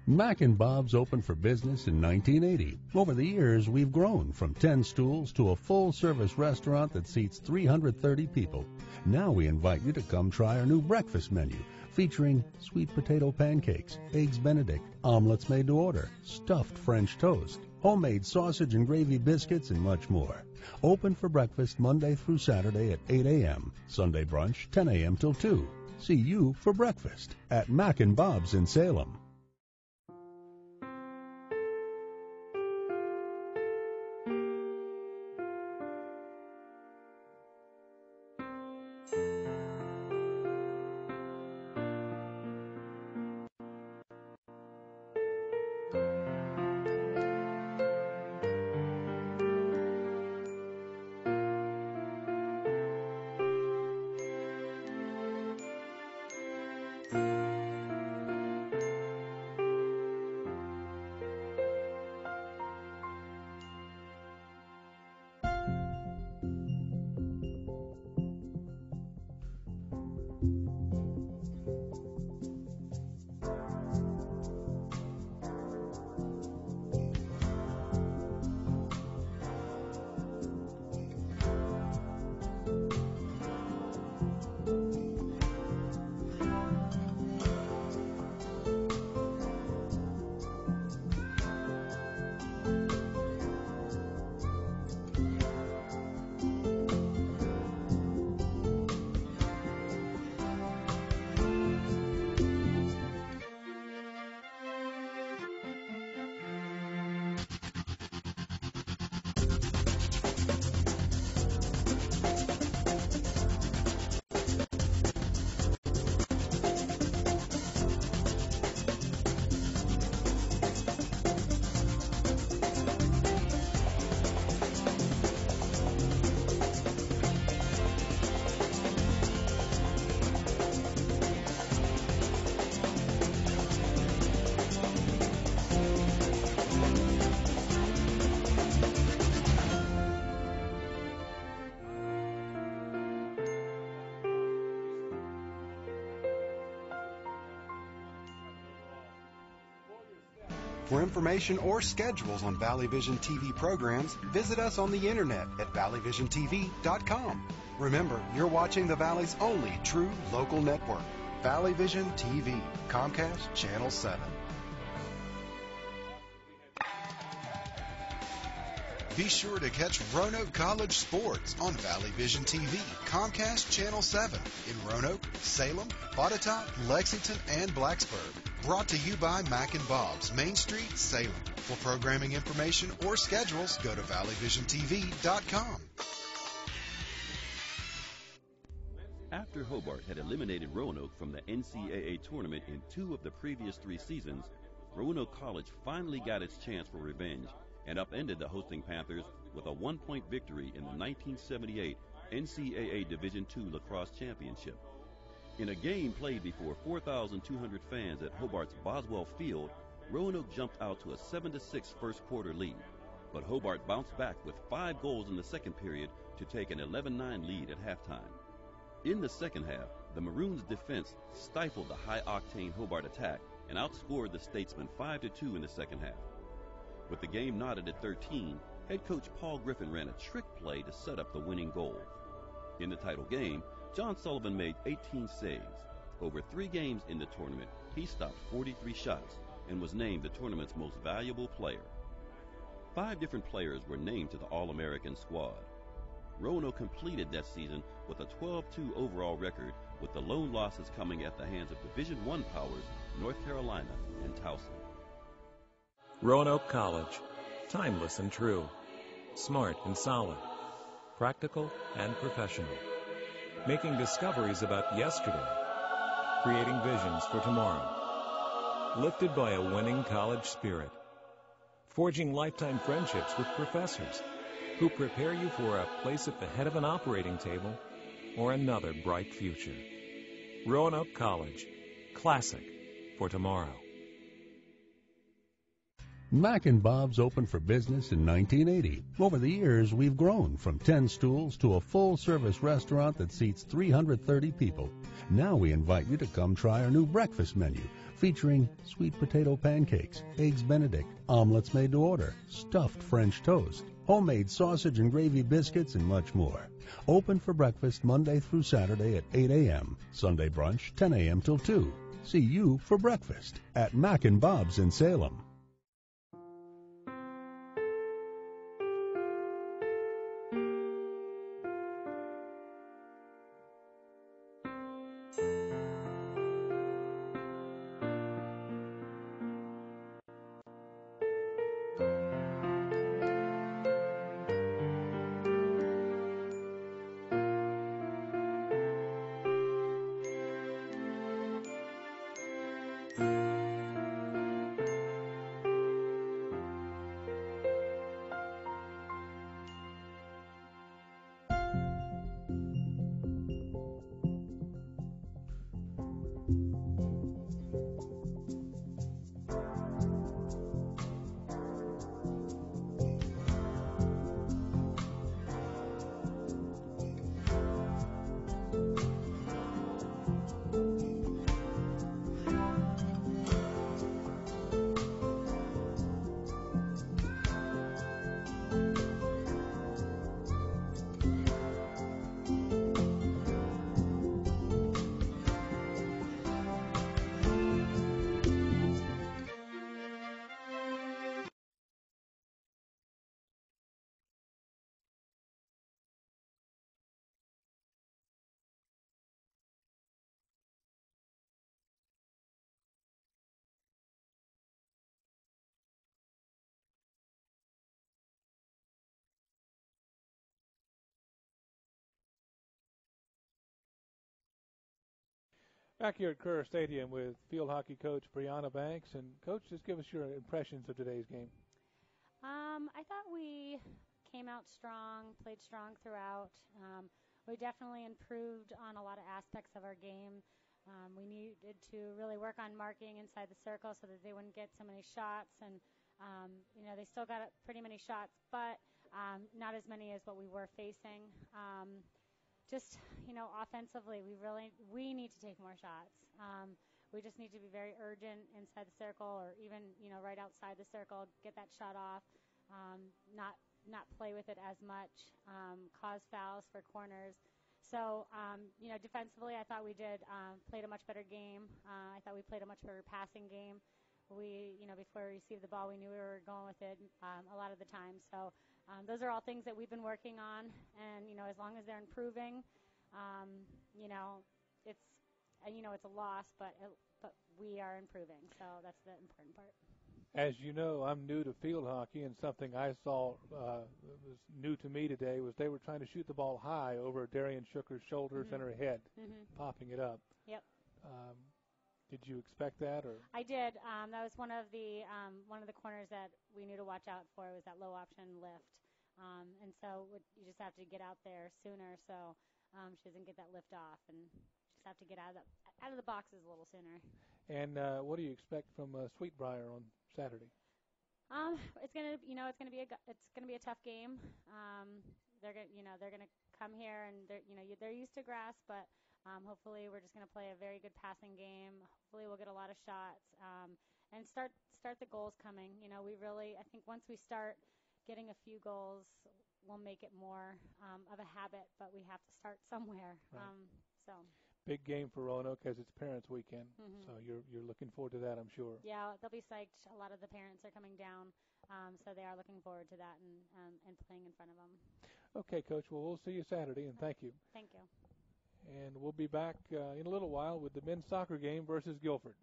Mac and Bob's opened for business in 1980. Over the years, we've grown from 10 stools to a full-service restaurant that seats 330 people. Now we invite you to come try our new breakfast menu, featuring sweet potato pancakes, eggs Benedict, omelets made to order, stuffed French toast, homemade sausage and gravy biscuits, and much more. Open for breakfast Monday through Saturday at 8 a.m., Sunday brunch 10 a.m. till 2. See you for breakfast at Mac and Bob's in Salem. For information or schedules on Valley Vision TV programs, visit us on the internet at valleyvisiontv.com. Remember, you're watching the Valley's only true local network, Valley Vision TV, Comcast Channel 7. Be sure to catch Roanoke College sports on Valley Vision TV, Comcast Channel 7 in Roanoke, Salem, Botetourt, Lexington, and Blacksburg. Brought to you by Mac and Bob's, Main Street, Salem. For programming information or schedules, go to valleyvisiontv.com. After Hobart had eliminated Roanoke from the NCAA tournament in 2 of the previous 3 seasons, Roanoke College finally got its chance for revenge and upended the hosting Panthers with a 1-point victory in the 1978 NCAA Division II Lacrosse Championship. In a game played before 4,200 fans at Hobart's Boswell Field, Roanoke jumped out to a 7-6 first quarter lead, but Hobart bounced back with 5 goals in the second period to take an 11-9 lead at halftime. In the second half, the Maroons' defense stifled the high-octane Hobart attack and outscored the Statesmen 5-2 in the second half. With the game knotted at 13, head coach Paul Griffin ran a trick play to set up the winning goal. In the title game, John Sullivan made 18 saves. Over 3 games in the tournament, he stopped 43 shots and was named the tournament's most valuable player. 5 different players were named to the All-American squad. Roanoke completed that season with a 12-2 overall record, with the lone losses coming at the hands of Division I powers North Carolina and Towson. Roanoke College. Timeless and true. Smart and solid. Practical and professional. Making discoveries about yesterday. Creating visions for tomorrow. Lifted by a winning college spirit. Forging lifetime friendships with professors who prepare you for a place at the head of an operating table or another bright future. Roanoke College. Classic for tomorrow. Mac and Bob's opened for business in 1980. Over the years, we've grown from 10 stools to a full-service restaurant that seats 330 people. Now we invite you to come try our new breakfast menu, featuring sweet potato pancakes, eggs Benedict, omelets made to order, stuffed French toast, homemade sausage and gravy biscuits, and much more. Open for breakfast Monday through Saturday at 8 a.m., Sunday brunch 10 a.m. till 2. See you for breakfast at Mac and Bob's in Salem. Back here at Kerr Stadium with field hockey coach Brianna Banks. And, Coach, just give us your impressions of today's game. I thought we came out strong, played strong throughout. We definitely improved on a lot of aspects of our game. We needed to really work on marking inside the circle so that they wouldn't get so many shots. And, they still got pretty many shots, but not as many as what we were facing. Offensively, we need to take more shots. we just need to be very urgent inside the circle, or even right outside the circle, get that shot off, not play with it as much, cause fouls for corners. So, defensively, I thought we played a much better game. I thought we played a much better passing game. We, before we received the ball, we knew we were going with it a lot of the time. So, those are all things that we've been working on. And, as long as they're improving, it's a loss, but we are improving. So that's the important part. As you know, I'm new to field hockey, and something I saw was new to me today was they were trying to shoot the ball high over Darian Shooker's shoulders and her head, popping it up. Yep. Did you expect that, or? I did. That was one of the corners that we knew to watch out for, was that low option lift. And so you just have to get out there sooner so she doesn't get that lift off, and just have to get out of the boxes a little sooner. And what do you expect from Sweetbriar on Saturday? It's gonna be a tough game. They're gonna come here, and they're used to grass, but hopefully we're just gonna play a very good passing game. Hopefully we'll get a lot of shots, and start the goals coming. I think once we start getting a few goals, we'll make it more of a habit, but we have to start somewhere. Right. Big game for Roanoke because it's Parents' Weekend, so you're looking forward to that, I'm sure. Yeah, they'll be psyched. A lot of the parents are coming down, so they are looking forward to that and playing in front of them. Okay, Coach. Well, we'll see you Saturday, and thank you. Thank you. And we'll be back in a little while with the men's soccer game versus Guilford.